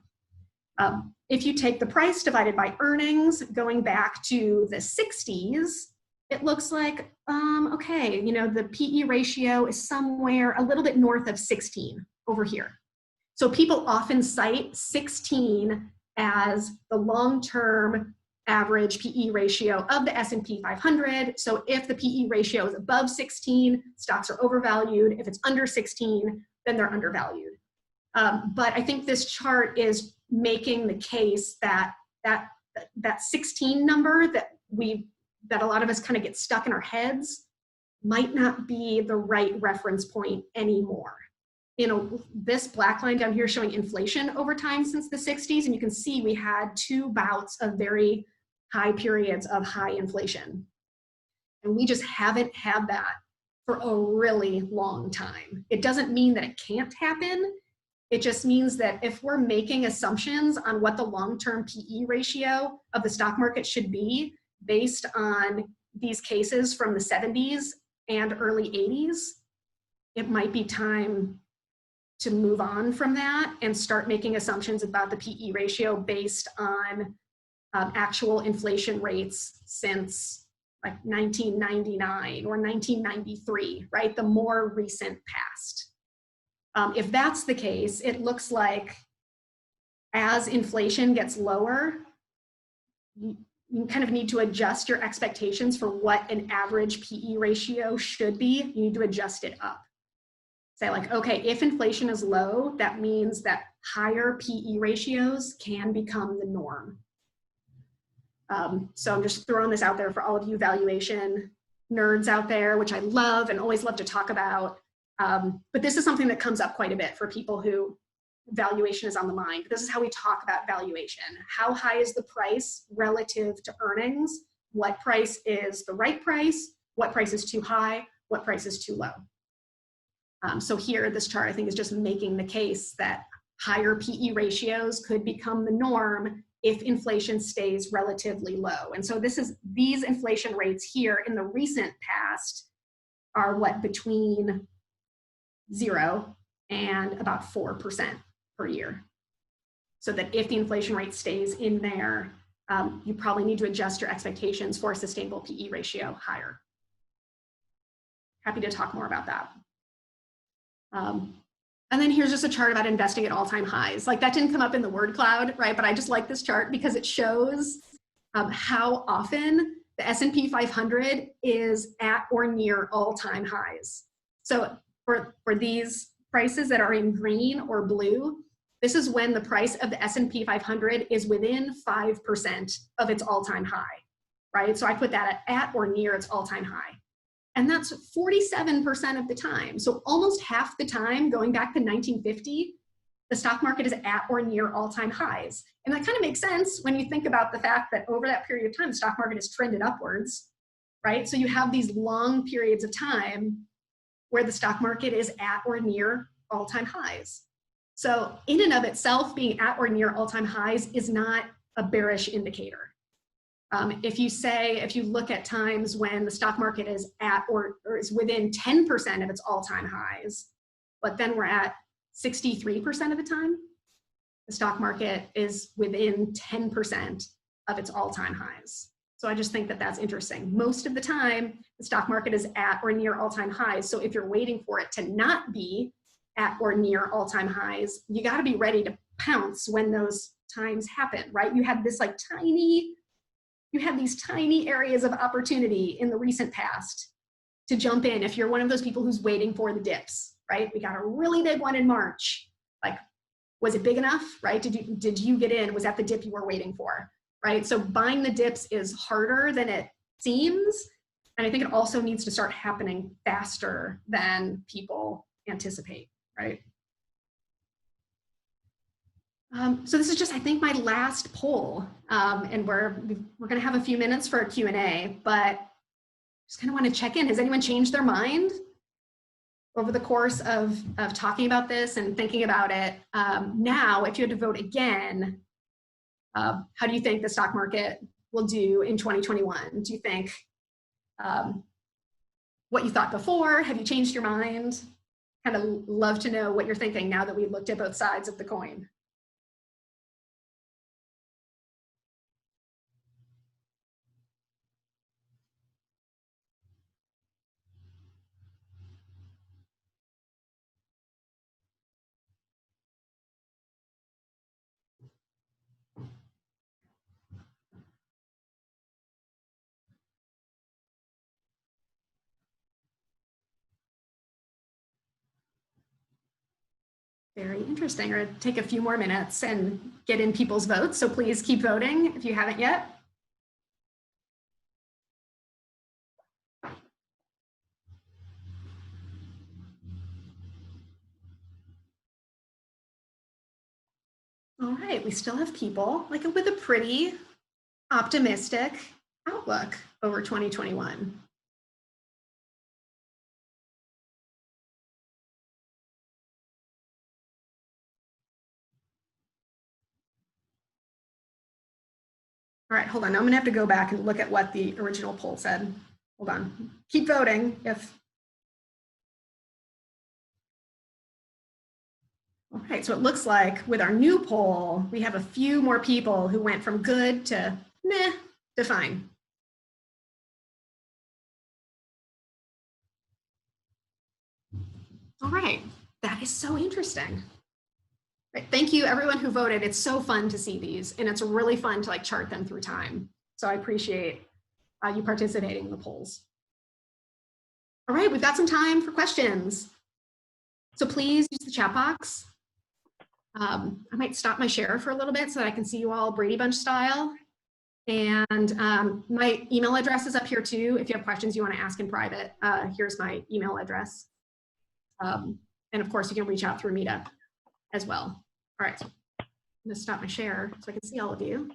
If you take the price divided by earnings, going back to the 60s, it looks like, okay, you know, the PE ratio is somewhere a little bit north of 16 over here. So people often cite 16 as the long-term average PE ratio of the S&P 500. So if the PE ratio is above 16, stocks are overvalued. If it's under 16, then they're undervalued. But I think this chart is making the case that that 16 number that a lot of us kind of get stuck in our heads might not be the right reference point anymore. You know, this black line down here showing inflation over time since the 60s, and you can see we had 2 bouts of very high periods of high inflation. And we just haven't had that for a really long time. It doesn't mean that it can't happen. It just means that if we're making assumptions on what the long-term PE ratio of the stock market should be based on these cases from the 70s and early 80s, it might be time to move on from that and start making assumptions about the PE ratio based on actual inflation rates since like 1999 or 1993, right? The more recent past. If that's the case, it looks like as inflation gets lower, you kind of need to adjust your expectations for what an average PE ratio should be. You need to adjust it up. Say like, okay, if inflation is low, that means that higher PE ratios can become the norm. So I'm just throwing this out there for all of you valuation nerds out there, which I love and always love to talk about. But this is something that comes up quite a bit for people who valuation is on the mind. This is how we talk about valuation. How high is the price relative to earnings? What price is the right price? What price is too high? What price is too low? So here, this chart, I think, is just making the case that higher PE ratios could become the norm if inflation stays relatively low. And so these inflation rates here in the recent past are what, between 0 and about 4% per year. So that if the inflation rate stays in there, you probably need to adjust your expectations for a sustainable PE ratio higher. Happy to talk more about that. And then here's just a chart about investing at all-time highs. Like that didn't come up in the word cloud, right? But I just like this chart because it shows how often the S&P 500 is at or near all-time highs. So for these prices that are in green or blue, this is when the price of the S&P 500 is within 5% of its all-time high, right? So I put that at or near its all-time high. And that's 47% of the time. So almost half the time, going back to 1950, the stock market is at or near all-time highs. And that kind of makes sense when you think about the fact that over that period of time, the stock market has trended upwards, right? So you have these long periods of time where the stock market is at or near all-time highs. So in and of itself, being at or near all-time highs is not a bearish indicator. If you look at times when the stock market is at or is within 10% of its all-time highs, but then we're at 63% of the time, the stock market is within 10% of its all-time highs. So I just think that that's interesting. Most of the time, the stock market is at or near all-time highs. So if you're waiting for it to not be at or near all-time highs, you got to be ready to pounce when those times happen, right? You have these tiny areas of opportunity in the recent past to jump in if you're one of those people who's waiting for the dips, right? We got a really big one in March. Like, Was it big enough, right? Did you get in? Was that the dip you were waiting for, right? So buying the dips is harder than it seems. And I think it also needs to start happening faster than people anticipate, right? So this is just, I think, my last poll, and we're going to have a few minutes for a Q&A, but just kind of want to check in. Has anyone changed their mind over the course of talking about this and thinking about it? Now, if you had to vote again, how do you think the stock market will do in 2021? Do you think what you thought before? Have you changed your mind? Kind of love to know what you're thinking now that we looked at both sides of the coin. Very interesting. We're going to take a few more minutes and get in people's votes. So please keep voting if you haven't yet. All right, we still have people like with a pretty optimistic outlook over 2021. All right, hold on. I'm going to have to go back and look at what the original poll said. Hold on. Keep voting if. All right, so it looks like with our new poll, we have a few more people who went from good to meh to fine. All right, that is so interesting. Right. Thank you everyone who voted. It's so fun to see these, and it's really fun to like chart them through time. So I appreciate you participating in the polls. All right, we've got some time for questions. So please use the chat box. I might stop my share for a little bit so that I can see you all Brady Bunch style. And my email address is up here too. If you have questions you want to ask in private, here's my email address. And of course, you can reach out through Meetup as well. All right, I'm going to stop my share so I can see all of you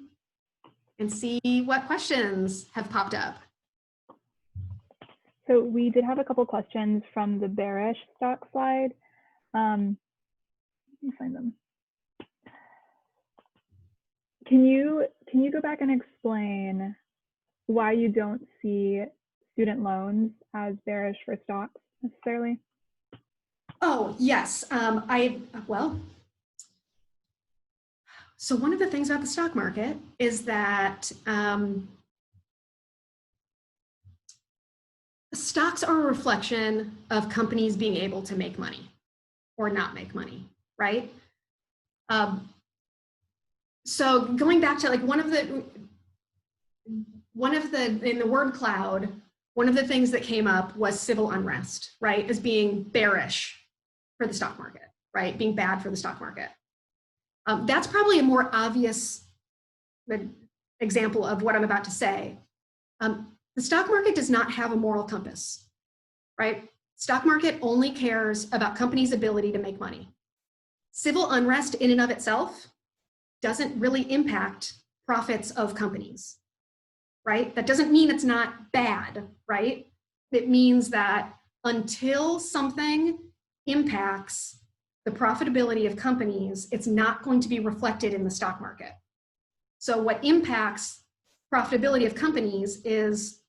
and see what questions have popped up. So we did have a couple questions from the bearish stock slide. Let me find them. Can you go back and explain why you don't see student loans as bearish for stocks necessarily? Oh, yes. So one of the things about the stock market is that stocks are a reflection of companies being able to make money or not make money, right? So going back to like one of the in the word cloud, one of the things that came up was civil unrest, right? As being bearish for the stock market, right? Being bad for the stock market. That's probably a more obvious example of what I'm about to say. The stock market does not have a moral compass, right? Stock market only cares about companies' ability to make money. Civil unrest in and of itself doesn't really impact profits of companies, right? That doesn't mean it's not bad, right? It means that until something impacts the profitability of companies, it's not going to be reflected in the stock market. So what impacts profitability of companies is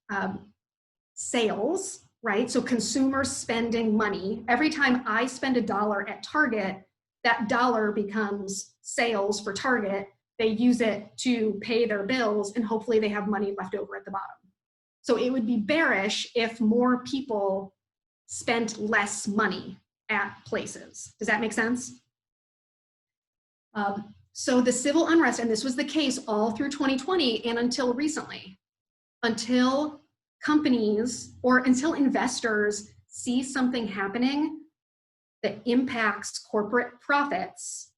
sales, right? So consumers spending money. Every time I spend $1 at Target, that dollar becomes sales for Target. They use it to pay their bills, and hopefully they have money left over at the bottom. So it would be bearish if more people spent less money at places. Does that make sense? So the civil unrest, and this was the case all through 2020 and until recently, until companies or until investors see something happening that impacts corporate profits,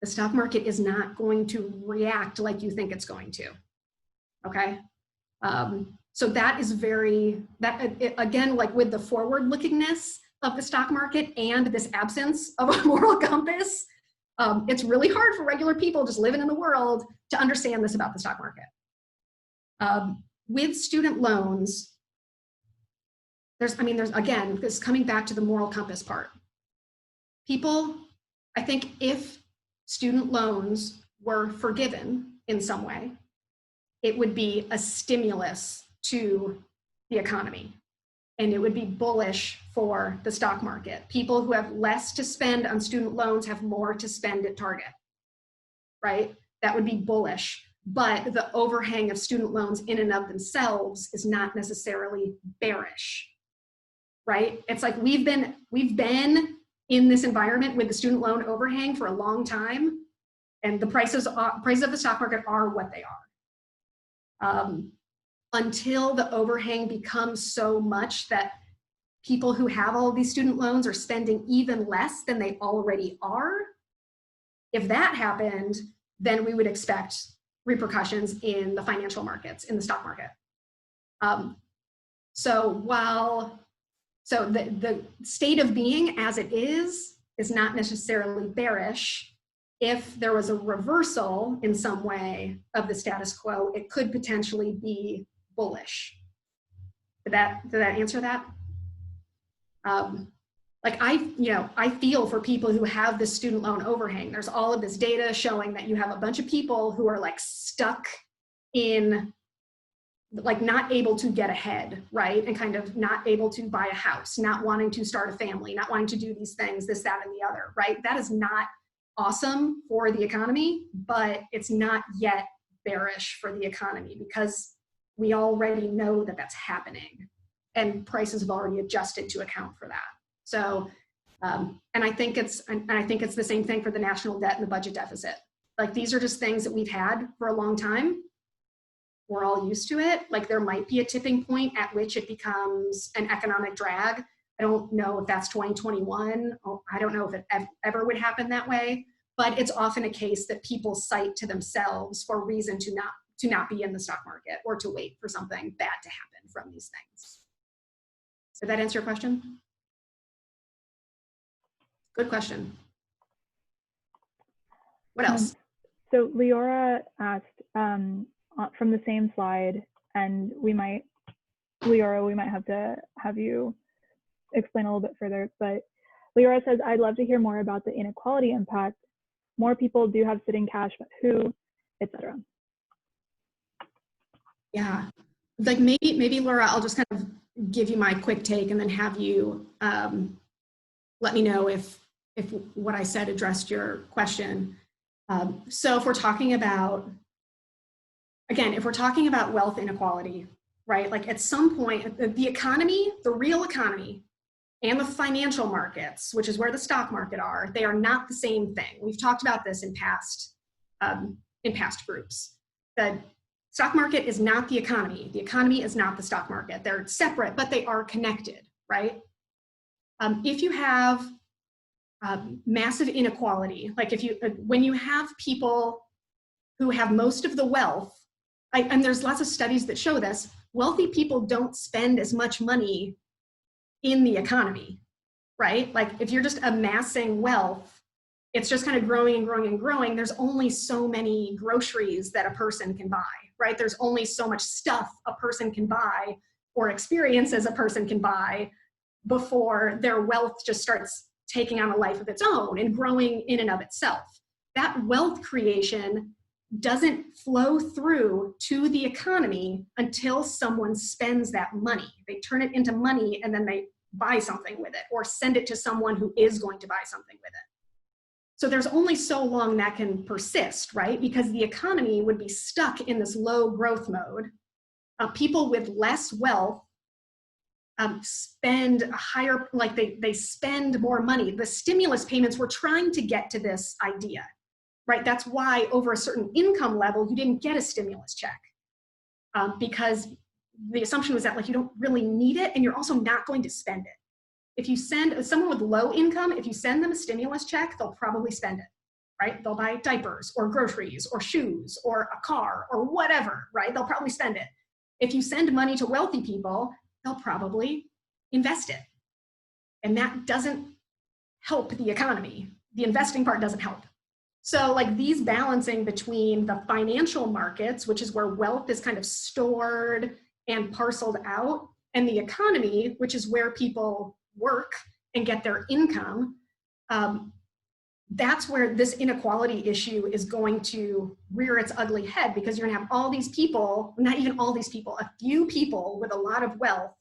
The stock market is not going to react like you think it's going to, okay? So that is again, like with the forward lookingness of the stock market and this absence of a moral compass, it's really hard for regular people just living in the world to understand this about the stock market. With student loans, there's again, this coming back to the moral compass part. People, I think if student loans were forgiven in some way, it would be a stimulus to the economy, and it would be bullish for the stock market. People who have less to spend on student loans have more to spend at Target, right? That would be bullish, but the overhang of student loans in and of themselves is not necessarily bearish, right? It's like we've been in this environment with the student loan overhang for a long time, and the prices of the stock market are what they are. Until the overhang becomes so much that people who have all of these student loans are spending even less than they already are. If that happened, then we would expect repercussions in the financial markets, in the stock market. So the state of being as it is not necessarily bearish. If there was a reversal in some way of the status quo, it could potentially be bullish. Did that answer that? Like I feel for people who have this student loan overhang. There's all of this data showing that you have a bunch of people who are like stuck in, like not able to get ahead, right? And kind of not able to buy a house, not wanting to start a family, not wanting to do these things, this, that, and the other, right? That is not awesome for the economy, but it's not yet bearish for the economy because we already know that that's happening and prices have already adjusted to account for that. So, and I think it's the same thing for the national debt and the budget deficit. Like these are just things that we've had for a long time. We're all used to it. Like there might be a tipping point at which it becomes an economic drag. I don't know if that's 2021. I don't know if it ever would happen that way, but it's often a case that people cite to themselves for a reason to not be in the stock market or to wait for something bad to happen from these things. Did that answer your question? Good question. What else? So Leora asked from the same slide, and Leora, we might have to have you explain a little bit further, but Leora says, I'd love to hear more about the inequality impact. More people do have sitting cash, but who, etc. Yeah, like maybe Laura, I'll just kind of give you my quick take and then have you let me know if what I said addressed your question. So if we're talking about, again, if we're talking about wealth inequality, right? Like at some point, the economy, the real economy, and the financial markets, which is where the stock market are, they are not the same thing. We've talked about this in past groups. The stock market is not the economy. The economy is not the stock market. They're separate, but they are connected, right? If you have massive inequality, like when you have people who have most of the wealth, and there's lots of studies that show this, wealthy people don't spend as much money in the economy, right? Like if you're just amassing wealth, it's just kind of growing and growing and growing. There's only so many groceries that a person can buy, right? There's only so much stuff a person can buy or experiences a person can buy before their wealth just starts taking on a life of its own and growing in and of itself. That wealth creation doesn't flow through to the economy until someone spends that money. They turn it into money and then they buy something with it or send it to someone who is going to buy something with it. So there's only so long that can persist, right? Because the economy would be stuck in this low growth mode. People with less wealth spend a higher, like they spend more money. The stimulus payments were trying to get to this idea, right? That's why over a certain income level, you didn't get a stimulus check because the assumption was that like you don't really need it and you're also not going to spend it. If you send someone with low income, if you send them a stimulus check, they'll probably spend it. right? They'll buy diapers or groceries or shoes or a car or whatever, right? They'll probably spend it. If you send money to wealthy people, they'll probably invest it. And that doesn't help the economy. The investing part doesn't help. So like these balancing between the financial markets, which is where wealth is kind of stored and parceled out, and the economy, which is where people work and get their income, that's where this inequality issue is going to rear its ugly head, because you're gonna have all these people, not even all these people, a few people with a lot of wealth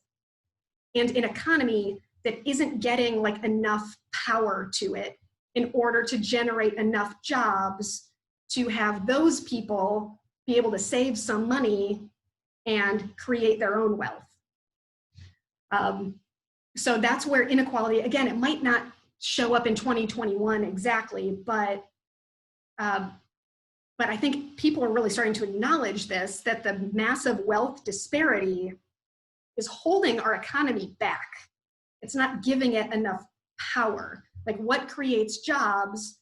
and an economy that isn't getting like enough power to it in order to generate enough jobs to have those people be able to save some money and create their own wealth. So that's where inequality, again, it might not show up in 2021 exactly, but I think people are really starting to acknowledge this, that the massive wealth disparity is holding our economy back. It's not giving it enough power. Like what creates jobs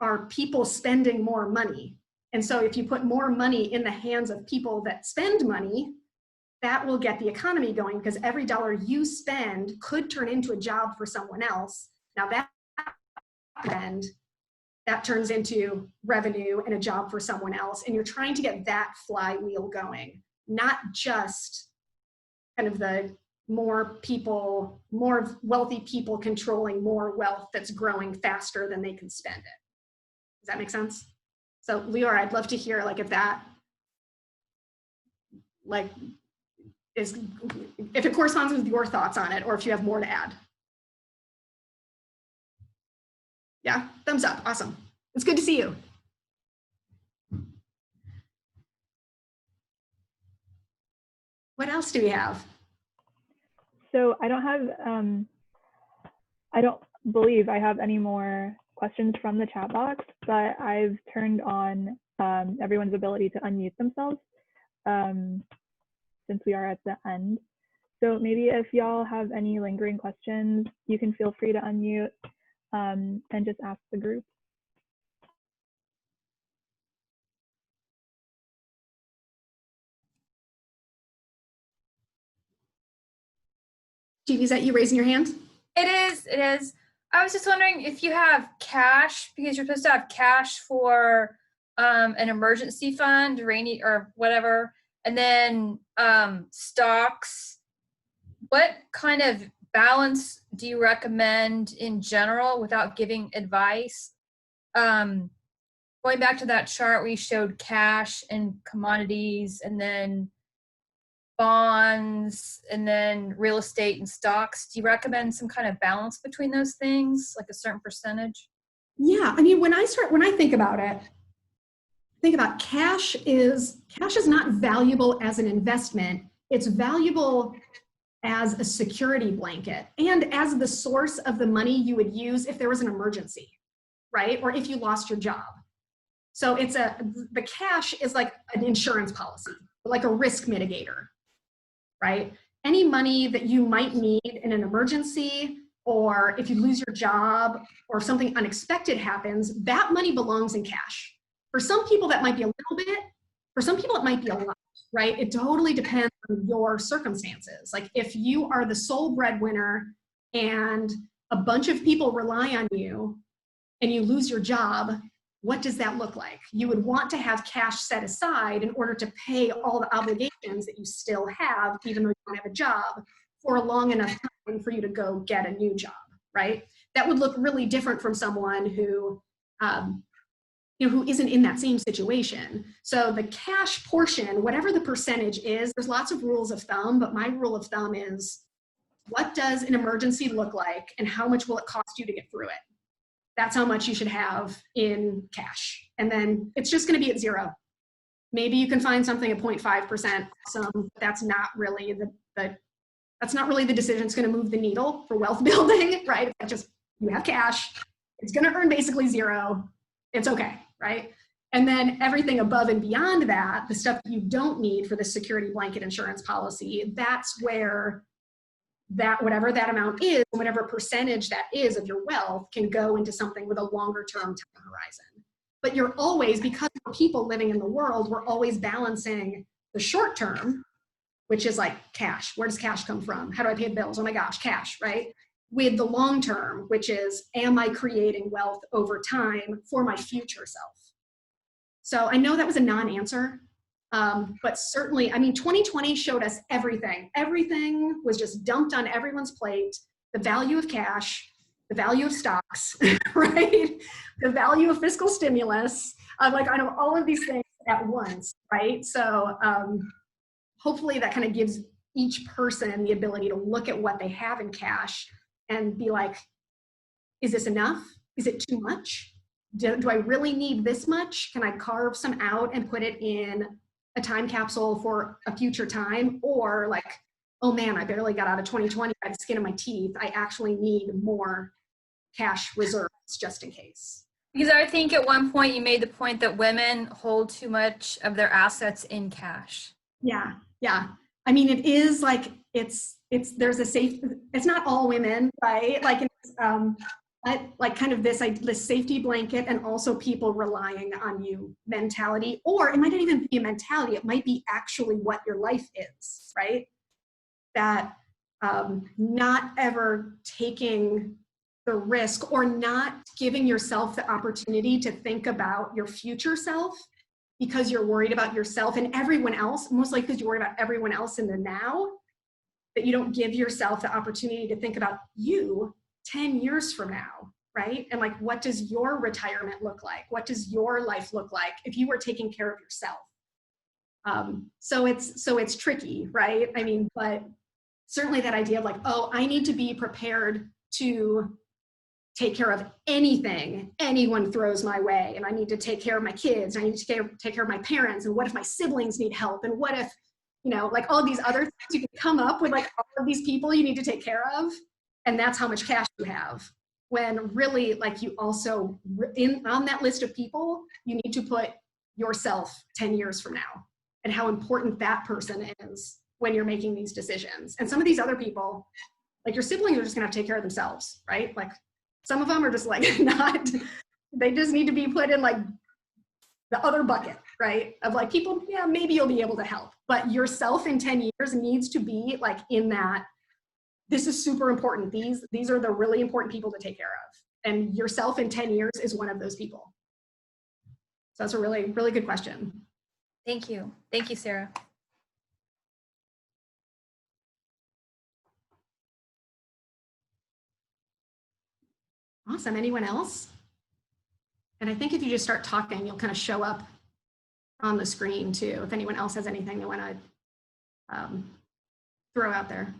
are people spending more money. And so if you put more money in the hands of people that spend money, that will get the economy going, because every dollar you spend could turn into a job for someone else. Now that turns into revenue and a job for someone else. And you're trying to get that flywheel going, not just kind of the more people, more wealthy people controlling more wealth that's growing faster than they can spend it. Does that make sense? So Lior, I'd love to hear like if that like is, if it corresponds with your thoughts on it, or if you have more to add. Yeah, thumbs up, awesome. It's good to see you. What else do we have? So I don't believe I have any more questions from the chat box, but I've turned on everyone's ability to unmute themselves since we are at the end. So maybe if y'all have any lingering questions, you can feel free to unmute and just ask the group. Stevie, is that you raising your hand? It is, it is. I was just wondering if you have cash, because you're supposed to have cash for an emergency fund, rainy or whatever, and then stocks. What kind of balance do you recommend in general without giving advice? Going back to that chart where you showed cash and commodities and then bonds and then real estate and stocks, do you recommend some kind of balance between those things, like a certain percentage? Yeah, I mean, when I think about it, think about cash is not valuable as an investment. It's valuable as a security blanket and as the source of the money you would use if there was an emergency, right? Or if you lost your job. So the cash is like an insurance policy, like a risk mitigator, right? Any money that you might need in an emergency, or if you lose your job or something unexpected happens, that money belongs in cash. For some people that might be a little bit, for some people it might be a lot, right? It totally depends on your circumstances. Like if you are the sole breadwinner and a bunch of people rely on you and you lose your job, what does that look like? You would want to have cash set aside in order to pay all the obligations that you still have, even though you don't have a job, for a long enough time for you to go get a new job, right? That would look really different from someone who, who isn't in that same situation. So the cash portion, whatever the percentage is, there's lots of rules of thumb, but my rule of thumb is, what does an emergency look like and how much will it cost you to get through it? That's how much you should have in cash. And then it's just gonna be at zero. Maybe you can find something at 0.5%. That's not really that's not really the decision that's gonna move the needle for wealth building, right? It's just, you have cash, it's gonna earn basically zero, it's okay, right? And then everything above and beyond that, the stuff that you don't need for the security blanket insurance policy, that's where that whatever that amount is, whatever percentage that is of your wealth, can go into something with a longer term time horizon. But you're always, because we're people living in the world, we're always balancing the short term, which is like cash. Where does cash come from? How do I pay the bills? Oh my gosh, cash, right? With the long term, which is, am I creating wealth over time for my future self? So I know that was a non-answer, but certainly, I mean, 2020 showed us everything. Everything was just dumped on everyone's plate. The value of cash, the value of stocks, right? The value of fiscal stimulus, like I know all of these things at once, right? So hopefully that kind of gives each person the ability to look at what they have in cash and be like, is this enough? Is it too much? Do I really need this much? Can I carve some out and put it in a time capsule for a future time? Or like, oh man, I barely got out of 2020 by the skin of my teeth. I actually need more cash reserves just in case. Because I think at one point you made the point that women hold too much of their assets in cash. Yeah, yeah. I mean, it is like, there's a safe, it's not all women, right? Like, it's, like kind of this safety blanket, and also people relying on you mentality, or it might not even be a mentality. It might be actually what your life is, right? That not ever taking the risk or not giving yourself the opportunity to think about your future self because you're worried about yourself and everyone else, most likely because you're worried about everyone else in the now, that you don't give yourself the opportunity to think about you 10 years from now, right? And like, what does your retirement look like? What does your life look like if you were taking care of yourself? So it's tricky, right? I mean, but certainly that idea of like, oh, I need to be prepared to take care of anything anyone throws my way. And I need to take care of my kids. I need to take care of my parents. And what if my siblings need help? And what if, like all of these other things, you can come up with like all of these people you need to take care of. And that's how much cash you have. When really, like, you also, on that list of people, you need to put yourself 10 years from now and how important that person is when you're making these decisions. And some of these other people, like your siblings, are just gonna have to take care of themselves, right? Like some of them are just like they just need to be put in like the other bucket, right? Of like people, yeah, maybe you'll be able to help, but yourself in 10 years needs to be like in that, this is super important. These are the really important people to take care of. And yourself in 10 years is one of those people. So that's a really, really good question. Thank you. Thank you, Sarah. Awesome. Anyone else? And I think if you just start talking, you'll kind of show up on the screen too, if anyone else has anything they want to throw out there.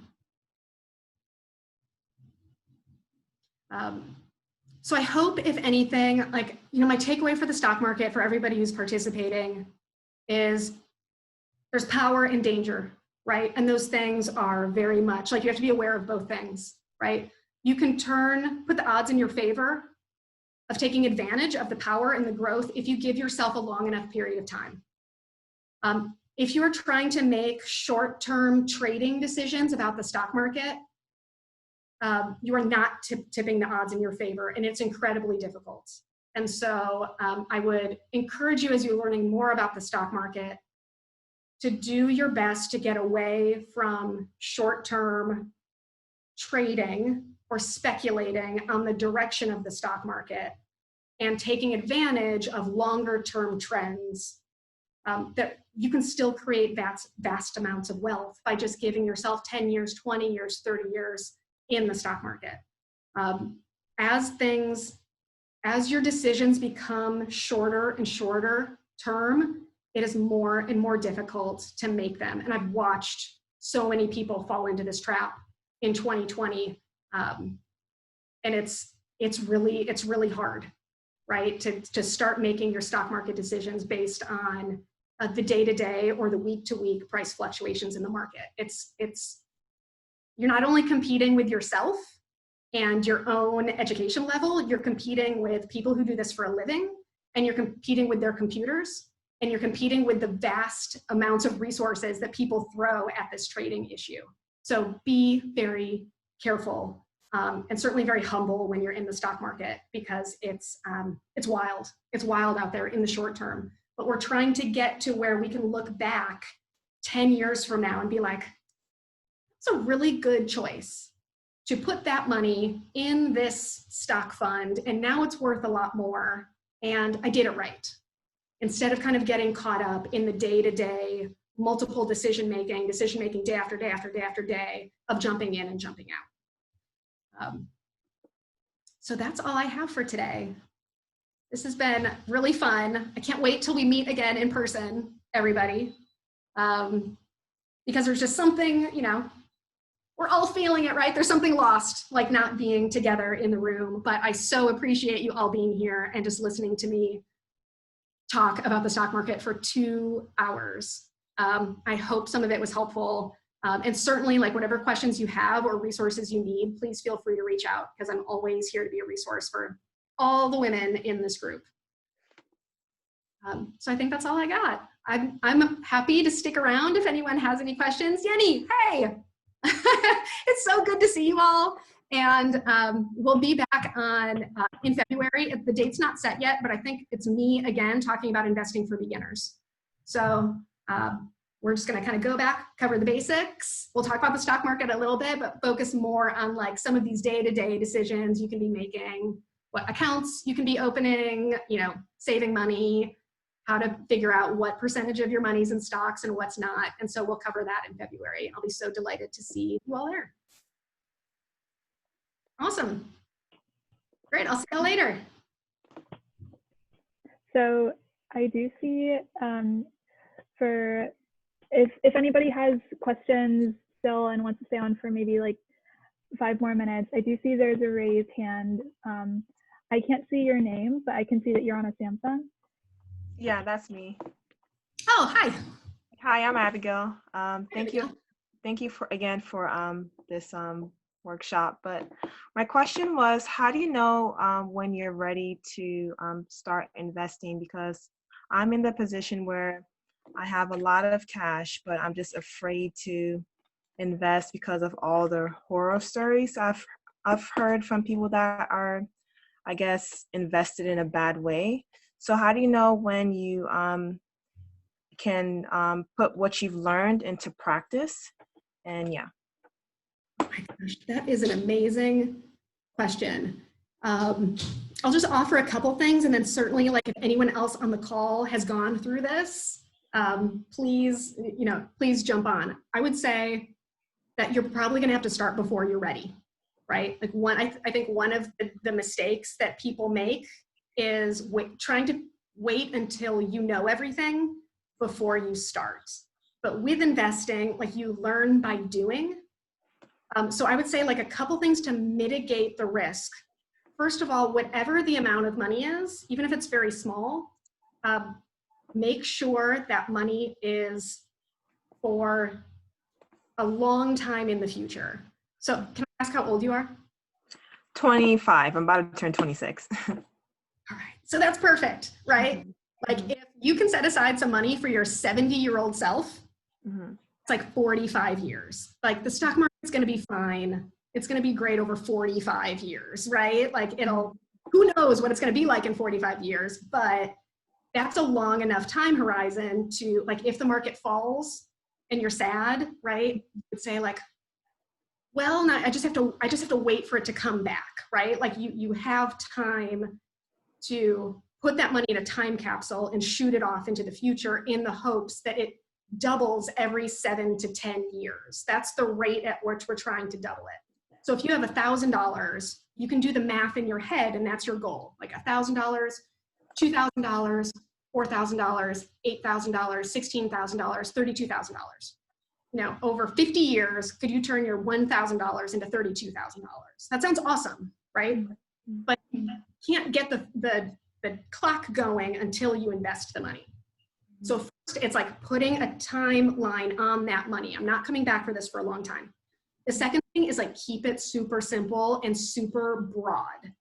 So I hope, if anything, like, my takeaway for the stock market, for everybody who's participating, is there's power and danger, right? And those things are very much like, you have to be aware of both things, right? You can put the odds in your favor of taking advantage of the power and the growth if you give yourself a long enough period of time. If you're trying to make short-term trading decisions about the stock market, you are not tipping the odds in your favor, and it's incredibly difficult. And so I would encourage you, as you're learning more about the stock market, to do your best to get away from short-term trading or speculating on the direction of the stock market, and taking advantage of longer-term trends that you can still create vast amounts of wealth by just giving yourself 10 years, 20 years, 30 years in the stock market. As your decisions become shorter and shorter term, it is more and more difficult to make them. And I've watched so many people fall into this trap in 2020. And it's really hard, right? To start making your stock market decisions based on the day-to-day or the week-to-week price fluctuations in the market. You're not only competing with yourself and your own education level, you're competing with people who do this for a living, and you're competing with their computers, and you're competing with the vast amounts of resources that people throw at this trading issue. So be very careful and certainly very humble when you're in the stock market, because it's wild. It's wild out there in the short term. But we're trying to get to where we can look back 10 years from now and be like, it's a really good choice to put that money in this stock fund, and now it's worth a lot more, and I did it right. Instead of kind of getting caught up in the day-to-day multiple decision-making day after day after day after day of jumping in and jumping out. So that's all I have for today. This has been really fun. I can't wait till we meet again in person, everybody. Because there's just something, we're all feeling it, right? There's something lost, like not being together in the room. But I so appreciate you all being here and just listening to me talk about the stock market for 2 hours. I hope some of it was helpful. And certainly, like, whatever questions you have or resources you need, please feel free to reach out, because I'm always here to be a resource for all the women in this group. So I think that's all I got. I'm happy to stick around if anyone has any questions. Yenny, hey! It's so good to see you all. And we'll be back on in February. The date's not set yet, but I think it's me again talking about investing for beginners. So we're just going to kind of go back, cover the basics. We'll talk about the stock market a little bit, but focus more on like some of these day-to-day decisions you can be making, what accounts you can be opening, saving money, how to figure out what percentage of your money's in stocks and what's not. And so we'll cover that in February. I'll be so delighted to see you all there. Awesome. Great. I'll see you all later. So I do see if anybody has questions still and wants to stay on for maybe like 5 more minutes, I do see there's a raised hand. I can't see your name, but I can see that you're on a Samsung. Yeah, that's me. Oh, hi. Hi, I'm Abigail. Thank Abigail. you for this workshop. But my question was, how do you know when you're ready to start investing? Because I'm in the position where I have a lot of cash, but I'm just afraid to invest because of all the horror stories I've heard from people that are, I guess, invested in a bad way. So how do you know when you can put what you've learned into practice? And yeah. Oh my gosh, that is an amazing question. I'll just offer a couple things, and then certainly, like, if anyone else on the call has gone through this, please jump on. I would say that you're probably going to have to start before you're ready, right? Like I think one of the mistakes that people make is trying to wait until you know everything before you start. But with investing, like, you learn by doing. So I would say, like, a couple things to mitigate the risk. First of all, whatever the amount of money is, even if it's very small, make sure that money is for a long time in the future. So can I ask how old you are? 25. I'm about to turn 26. All right. So that's perfect, right? Mm-hmm. Like, if you can set aside some money for your 70-year-old self, it's like 45 years. Like, the stock market's going to be fine. It's going to be great over 45 years, right? Like, who knows what it's going to be like in 45 years, but that's a long enough time horizon to, like, if the market falls and you're sad, right? You would say, like, well, I just have to wait for it to come back, right? Like, you have time to put that money in a time capsule and shoot it off into the future in the hopes that it doubles every 7 to 10 years. That's the rate at which we're trying to double it. So if you have $1,000, you can do the math in your head, and that's your goal. Like $1,000, $2,000, $4,000, $8,000, $16,000, $32,000. Over 50 years, could you turn your $1,000 into $32,000? That sounds awesome, right? But you can't get the clock going until you invest the money. So first, it's like putting a timeline on that money. I'm not coming back for this for a long time. The second thing is, like, keep it super simple and super broad.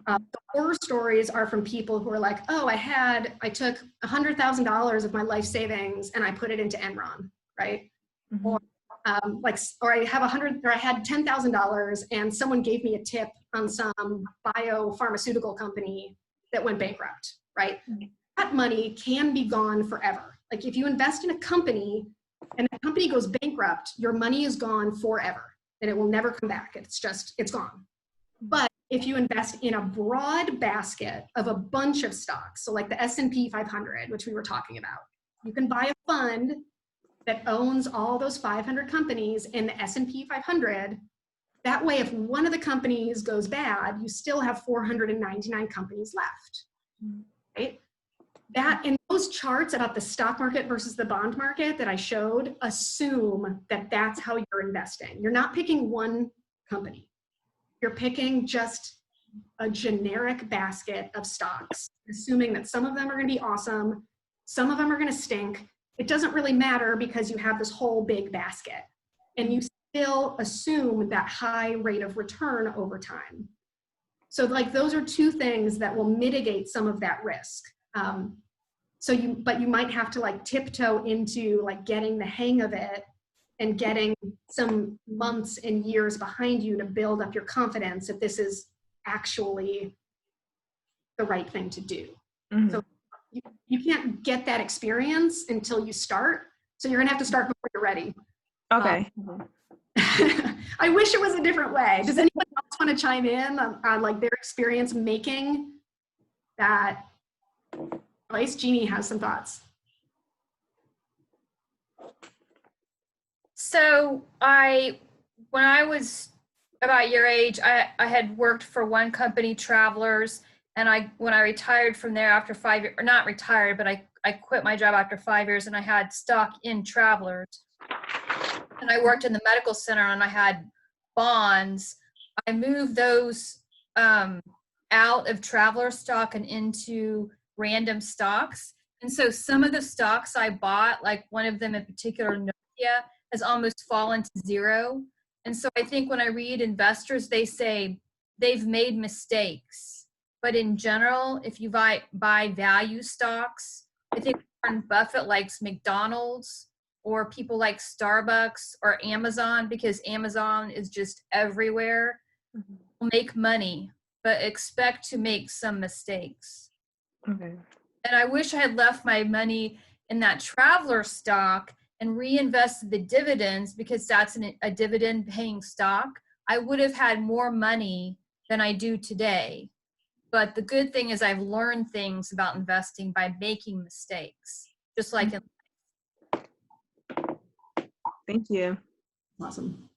The horror stories are from people who are like, oh, I took $100,000 of my life savings and I put it into Enron, right? Or or I have or I had $10,000 and someone gave me a tip on some biopharmaceutical company that went bankrupt, right? That money can be gone forever. Like if you invest in a company and the company goes bankrupt, your money is gone forever and it will never come back. It's gone. But if you invest in a broad basket of a bunch of stocks, so like the S&P 500, which we were talking about, you can buy a fund that owns all those 500 companies in the S&P 500. That way, if one of the companies goes bad, you still have 499 companies left, right? That in those charts about the stock market versus the bond market that I showed, assume that that's how you're investing. You're not picking one company. You're picking just a generic basket of stocks, assuming that some of them are going to be awesome, some of them are going to stink. It doesn't really matter because you have this whole big basket and you still assume that high rate of return over time. So like those are two things that will mitigate some of that risk. But you might have to like tiptoe into like getting the hang of it and getting some months and years behind you to build up your confidence that this is actually the right thing to do. Mm-hmm. So you can't get that experience until you start. So you're gonna have to start before you're ready. Okay. I wish it was a different way. Does anyone else want to chime in on like their experience making that choice? Jeannie has some thoughts. So when I was about your age, I had worked for one company, Travelers, and when I retired from there after 5 years, or not retired, but I quit my job after 5 years and I had stock in Travelers. And I worked in the medical center and I had bonds. I moved those out of Traveler stock and into random stocks. And so some of the stocks I bought, like one of them in particular, Nokia, has almost fallen to zero. And so I think when I read investors, they say they've made mistakes. But in general, if you buy value stocks, I think Warren Buffett likes McDonald's, or people like Starbucks or Amazon, because Amazon is just everywhere. Mm-hmm. Make money, but expect to make some mistakes. Okay. And I wish I had left my money in that Traveler stock and reinvested the dividends, because that's a dividend paying stock. I would have had more money than I do today. But the good thing is I've learned things about investing by making mistakes, just like in life. Thank you. Awesome.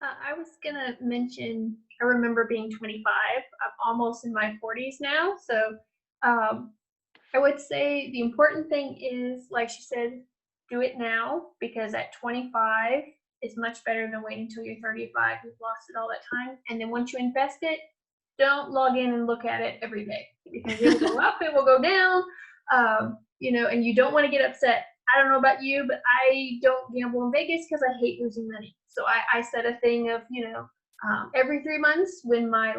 I was gonna mention, I remember being 25. I'm almost in my 40s now. So I would say the important thing is, like she said, do it now, because at 25 is much better than waiting until you're 35. You've lost it all that time. And then once you invest it, don't log in and look at it every day, because it will go up, it will go down, and you don't want to get upset. I don't know about you, but I don't gamble in Vegas because I hate losing money. So I set a thing of, every 3 months when my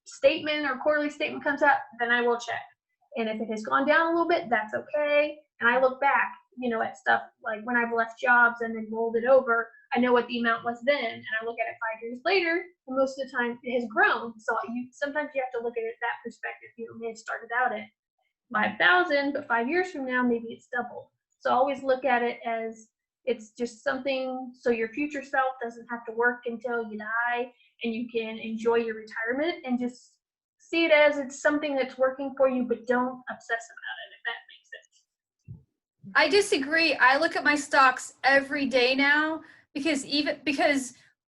statement or quarterly statement comes out, then I will check. And if it has gone down a little bit, that's okay. And I look back, at stuff like when I've left jobs and then rolled it over, I know what the amount was then, and I look at it 5 years later, and most of the time it has grown. So sometimes you have to look at it that perspective. It may have started out at 5,000, but 5 years from now, maybe it's doubled. So always look at it as it's just something so your future self doesn't have to work until you die, and you can enjoy your retirement, and just see it as it's something that's working for you, but don't obsess about it, if that makes sense. I disagree. I look at my stocks every day now, because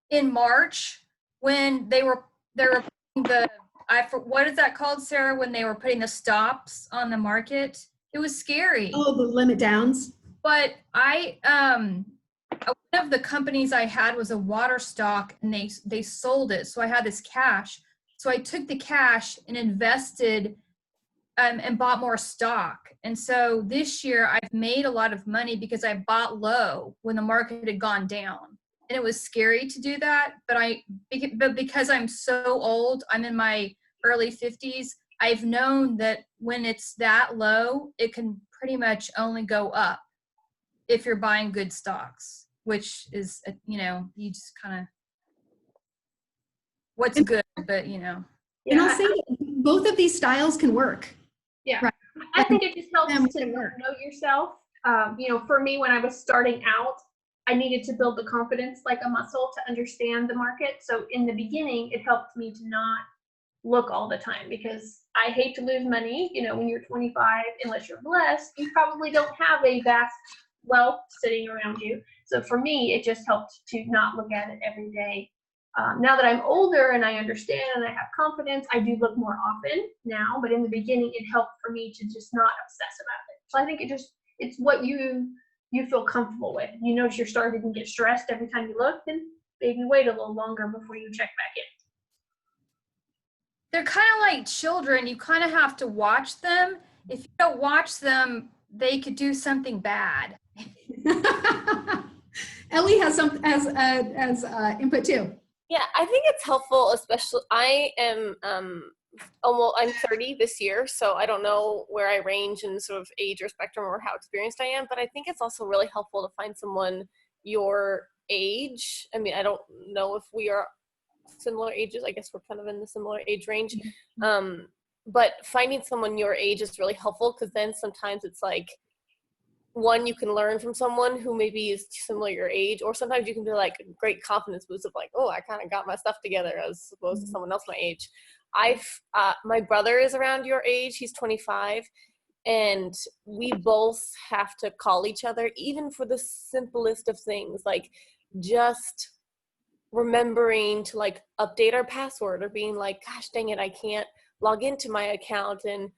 in March, when they were putting what is that called, Sarah, when they were putting the stops on the market, it was scary. Oh, the limit downs. But one of the companies I had was a water stock, and they sold it. So I had this cash. So I took the cash and invested and bought more stock. And so this year I've made a lot of money because I bought low when the market had gone down. And it was scary to do that. But because I'm so old, I'm in my early 50s, I've known that when it's that low, it can pretty much only go up if you're buying good stocks, which is, you know, you just kind of, what's good, but you know. And Yeah, I'll say that both of these styles can work. yeah. Right. I think it just helps Them to can work. know yourself. You know, for me, when I was starting out, I needed to build the confidence like a muscle to understand the market. So in the beginning, it helped me to not look all the time because I hate to lose money. You know, when you're 25, unless you're blessed, you probably don't have a vast wealth sitting around you. So for me, it just helped to not look at it every day. Now that I'm older and I understand and I have confidence, I do look more often now, but in the beginning, it helped for me to just not obsess about it. So I think it's what you feel comfortable with. You notice you're starting to get stressed every time you look, then maybe wait a little longer before you check back in. They're kind of like children. You kind of have to watch them. If you don't watch them, they could do something bad. Ellie has input too. Yeah, I think it's helpful, especially I am I'm 30 this year, so I don't know where I range in sort of age or spectrum or how experienced I am, but I think it's also really helpful to find someone your age. I mean, I don't know if we are similar ages. I guess we're kind of in the similar age range. But finding someone your age is really helpful because then sometimes it's like, one, you can learn from someone who maybe is similar your age, or sometimes you can be like a great confidence boost of like, oh, I kind of got my stuff together as opposed to someone else my age. My brother is around your age. He's 25. And we both have to call each other, even for the simplest of things, like just remembering to like update our password or being like, gosh, dang it, I can't log into my account. And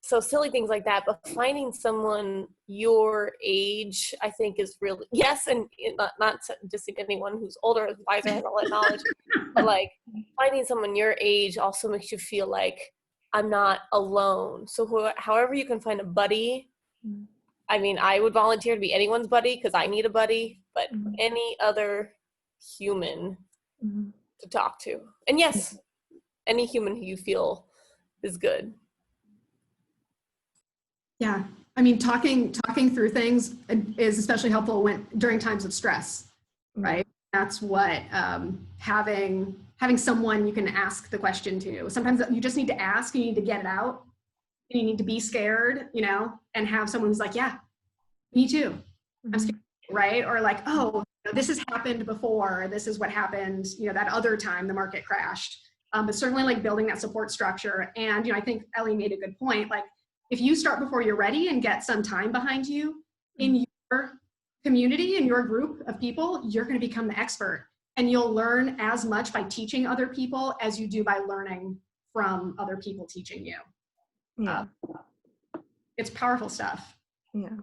so silly things like that, but finding someone your age, I think is really, yes, and not dissing anyone who's older, wiser, has all that knowledge, but like finding someone your age also makes you feel like I'm not alone. So however you can find a buddy, I mean, I would volunteer to be anyone's buddy because I need a buddy, but any other human to talk to. And yes, any human who you feel is good. Yeah, I mean, talking through things is especially helpful during times of stress, right? That's what having someone you can ask the question to. Sometimes you just need to ask, you need to get it out, and you need to be scared, you know, and have someone who's like, yeah, me too, I'm scared, right? Or like, oh, this has happened before, this is what happened, you know, that other time the market crashed. But certainly like building that support structure. And, you know, I think Ellie made a good point, like, if you start before you're ready and get some time behind you in your community, in your group of people, you're going to become the expert. And you'll learn as much by teaching other people as you do by learning from other people teaching you. Yeah. It's powerful stuff. Yeah.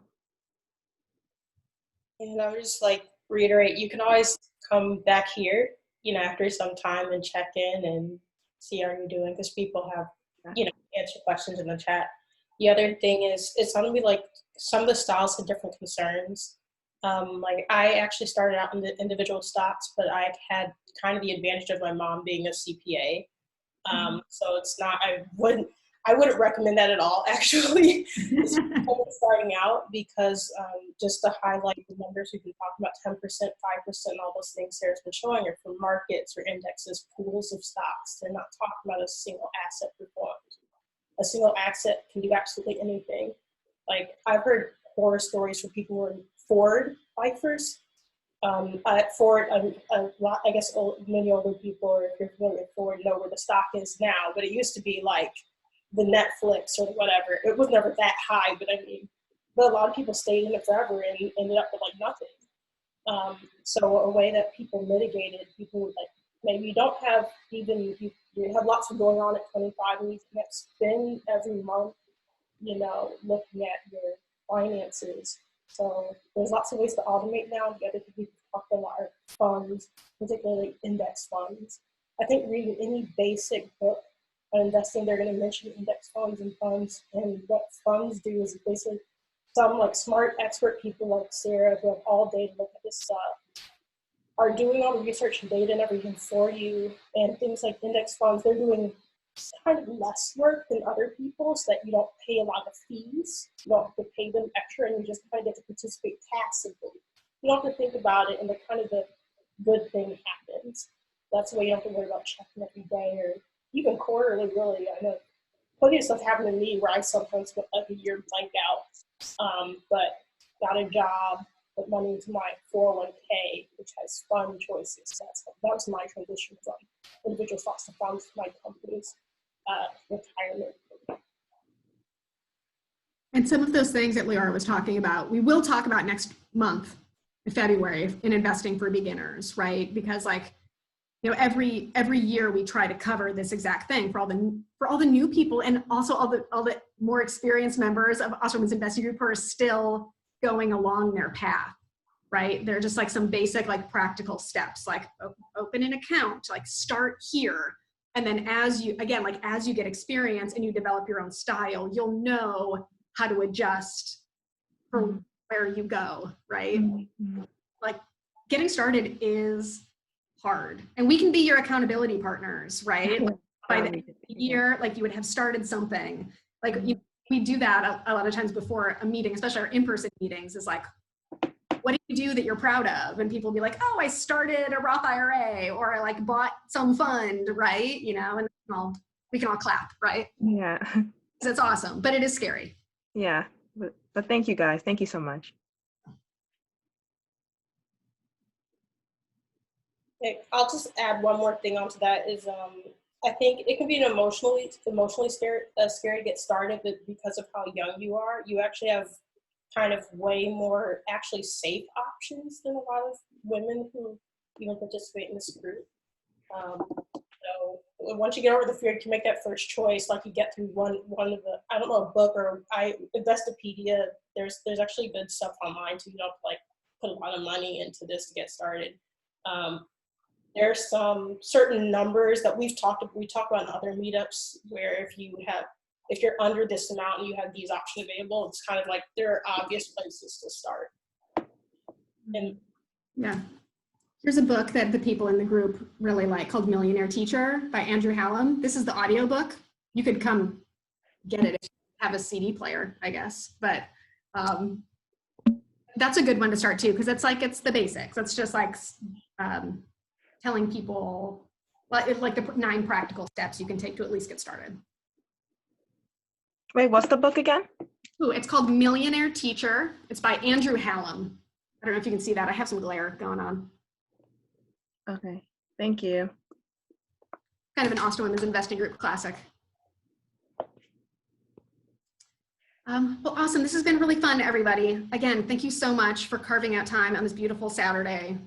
And I would just like reiterate, you can always come back here, you know, after some time and check in and see how you're doing, because people have, you know, answer questions in the chat. The other thing is, it's going to be like some of the styles have different concerns. Like I actually started out in the individual stocks, but I had kind of the advantage of my mom being a CPA. So it's not, I wouldn't recommend that at all, actually, starting out, because just to highlight the numbers we've been talking about, 10%, 5%, all those things Sarah's been showing are for markets or indexes, pools of stocks. They're not talking about a single asset performance. A single asset can do absolutely anything. Like I've heard horror stories from people who are Ford lifers. At Ford, a lot, I guess many older people, or if you're familiar with Ford, know where the stock is now, but it used to be like the Netflix or whatever. It was never that high, but a lot of people stayed in it forever and ended up with like nothing. So a way that people mitigated, people like, maybe you don't have even, you have lots of going on at 25 and you can't spend every month, you know, looking at your finances. So there's lots of ways to automate now. The other thing we talk a lot are funds, particularly index funds. I think reading any basic book on investing, they're going to mention index funds, and what funds do is basically some like smart expert people like Sara who have all day to look at this stuff are doing all the research and data and everything for you. And things like index funds, they're doing kind of less work than other people, so that you don't pay a lot of fees. You don't have to pay them extra, and you just kind of get to participate passively. You don't have to think about it, and the good thing happens. That's the way you don't have to worry about checking every day or even quarterly, really. I know plenty of stuff happened to me where I sometimes went like a year blank out, but got a job, put money into my 401k, which has fund choices. So that was my transition from individual stocks to funds to my company's retirement. And some of those things that Leora was talking about, we will talk about next month in February in investing for beginners, right? Because like, you know, every year we try to cover this exact thing for all the new people, and also all the more experienced members of Austrian Women's Investing Group who are still going along their path, right? They're just like some basic like practical steps, like open an account, like start here. And then as you get experience and you develop your own style, you'll know how to adjust for where you go, right? Like getting started is hard, and we can be your accountability partners, right? Like by the end of the year, like you would have started something. Like we do that a lot of times before a meeting, especially our in-person meetings, is like, what did you do that you're proud of? And people will be like, oh, I started a Roth IRA, or I like bought some fund, right? You know, and we can all clap, right? Yeah. It's awesome, but it is scary. Yeah, but thank you guys. Thank you so much. Okay, I'll just add one more thing onto that is I think it can be an emotionally scary to get started, but because of how young you are, you actually have kind of way more actually safe options than a lot of women who even participate in this group. So once you get over the fear, you can make that first choice. Like you get through one of the, I don't know, a book or Investopedia. There's actually good stuff online too. You don't have to like put a lot of money into this to get started. There's some certain numbers that we talk about in other meetups where if you're under this amount and you have these options available, it's kind of like there are obvious places to start. And yeah. Here's a book that the people in the group really like called Millionaire Teacher by Andrew Hallam. This is the audiobook. You could come get it if you have a CD player, I guess. But that's a good one to start too, because it's the basics. It's just like telling people like the 9 practical steps you can take to at least get started. Wait, what's the book again? Ooh, it's called Millionaire Teacher. It's by Andrew Hallam. I don't know if you can see that. I have some glare going on. Okay, thank you. Kind of an Austrian Women's Investing Group classic. Well, awesome. This has been really fun, everybody. Again, thank you so much for carving out time on this beautiful Saturday